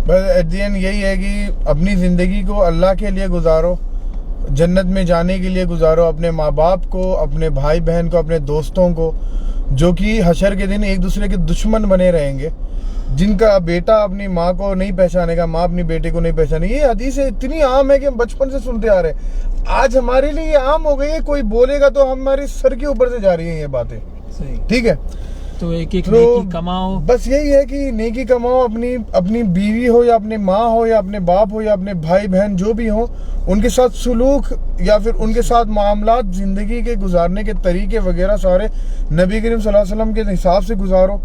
बस एट द एंड यही है कि अपनी ज़िंदगी को अल्लाह के लिए गुजारो, जन्नत में जाने के लिए गुजारो, अपने माँ बाप को, अपने भाई बहन को, अपने दोस्तों को, जो कि हशर के दिन एक दूसरे के दुश्मन बने रहेंगे, जिनका बेटा अपनी माँ को नहीं पहचानेगा, माँ अपनी बेटे को नहीं पहचानेगी। ये हदीस इतनी आम है कि हम बचपन से सुनते आ रहे हैं, आज हमारे लिए ये आम हो गई है। कोई बोलेगा तो हमारे सर के ऊपर से जा रही है ये बातें। सही। ठीक है, तो एक नेकी कमाओ, बस यही है कि नेकी कमाओ, अपनी बीवी हो या अपने माँ हो या अपने बाप हो या अपने भाई बहन जो भी हो, उनके साथ सुलूक या फिर उनके साथ मामलात, जिंदगी के गुजारने के तरीके वगैरह सारे नबी करीम सल्लल्लाहु अलैहि वसल्लम के हिसाब से गुजारो।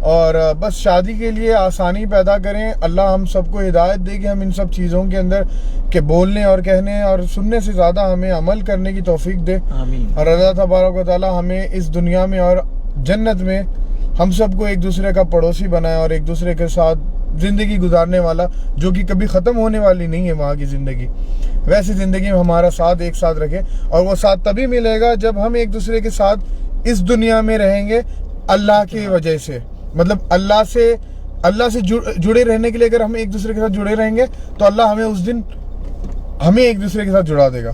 और बस शादी के लिए आसानी पैदा करें। अल्लाह हम सबको हिदायत दे कि हम इन सब चीज़ों के अंदर के बोलने और कहने और सुनने से ज़्यादा हमें अमल करने की तौफीक दे। आमीन। और अल्लाह तबारक व तआला हमें इस दुनिया में और जन्नत में हम सबको एक दूसरे का पड़ोसी बनाए और एक दूसरे के साथ ज़िंदगी गुजारने वाला, जो कि कभी ख़त्म होने वाली नहीं है वहाँ की ज़िंदगी, वैसी ज़िंदगी में हमारा साथ एक साथ रखे। और वो साथ तभी मिलेगा जब हम एक दूसरे के साथ इस दुनिया में रहेंगे अल्लाह की वजह से, मतलब अल्लाह से जुड़े रहने के लिए अगर हम एक दूसरे के साथ जुड़े रहेंगे तो अल्लाह हमें उस दिन हमें एक दूसरे के साथ जुड़ा देगा।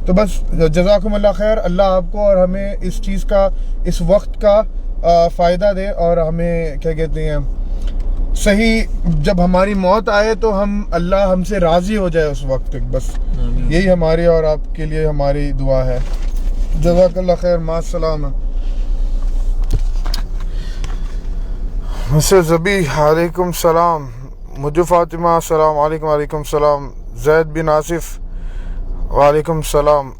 तो बस जज़ाकुमुल्लाह खैर, अल्लाह आपको और हमें इस चीज़ का, इस वक्त का फ़ायदा दे और हमें क्या कहते हैं, सही जब हमारी मौत आए तो हम अल्लाह हमसे राज़ी हो जाए उस वक्त तक। बस यही हमारी और आपके लिए हमारी दुआ है। जज़ाकल्लाह खैर, मास्सलाम। मिस्टर ज़बी वालेकुम सलाम, मुझे फ़ातिमा अस्सलाम वालेकुम, वालेकुम सलाम, ज़ैद बिन आसिफ वालेकुम सलाम।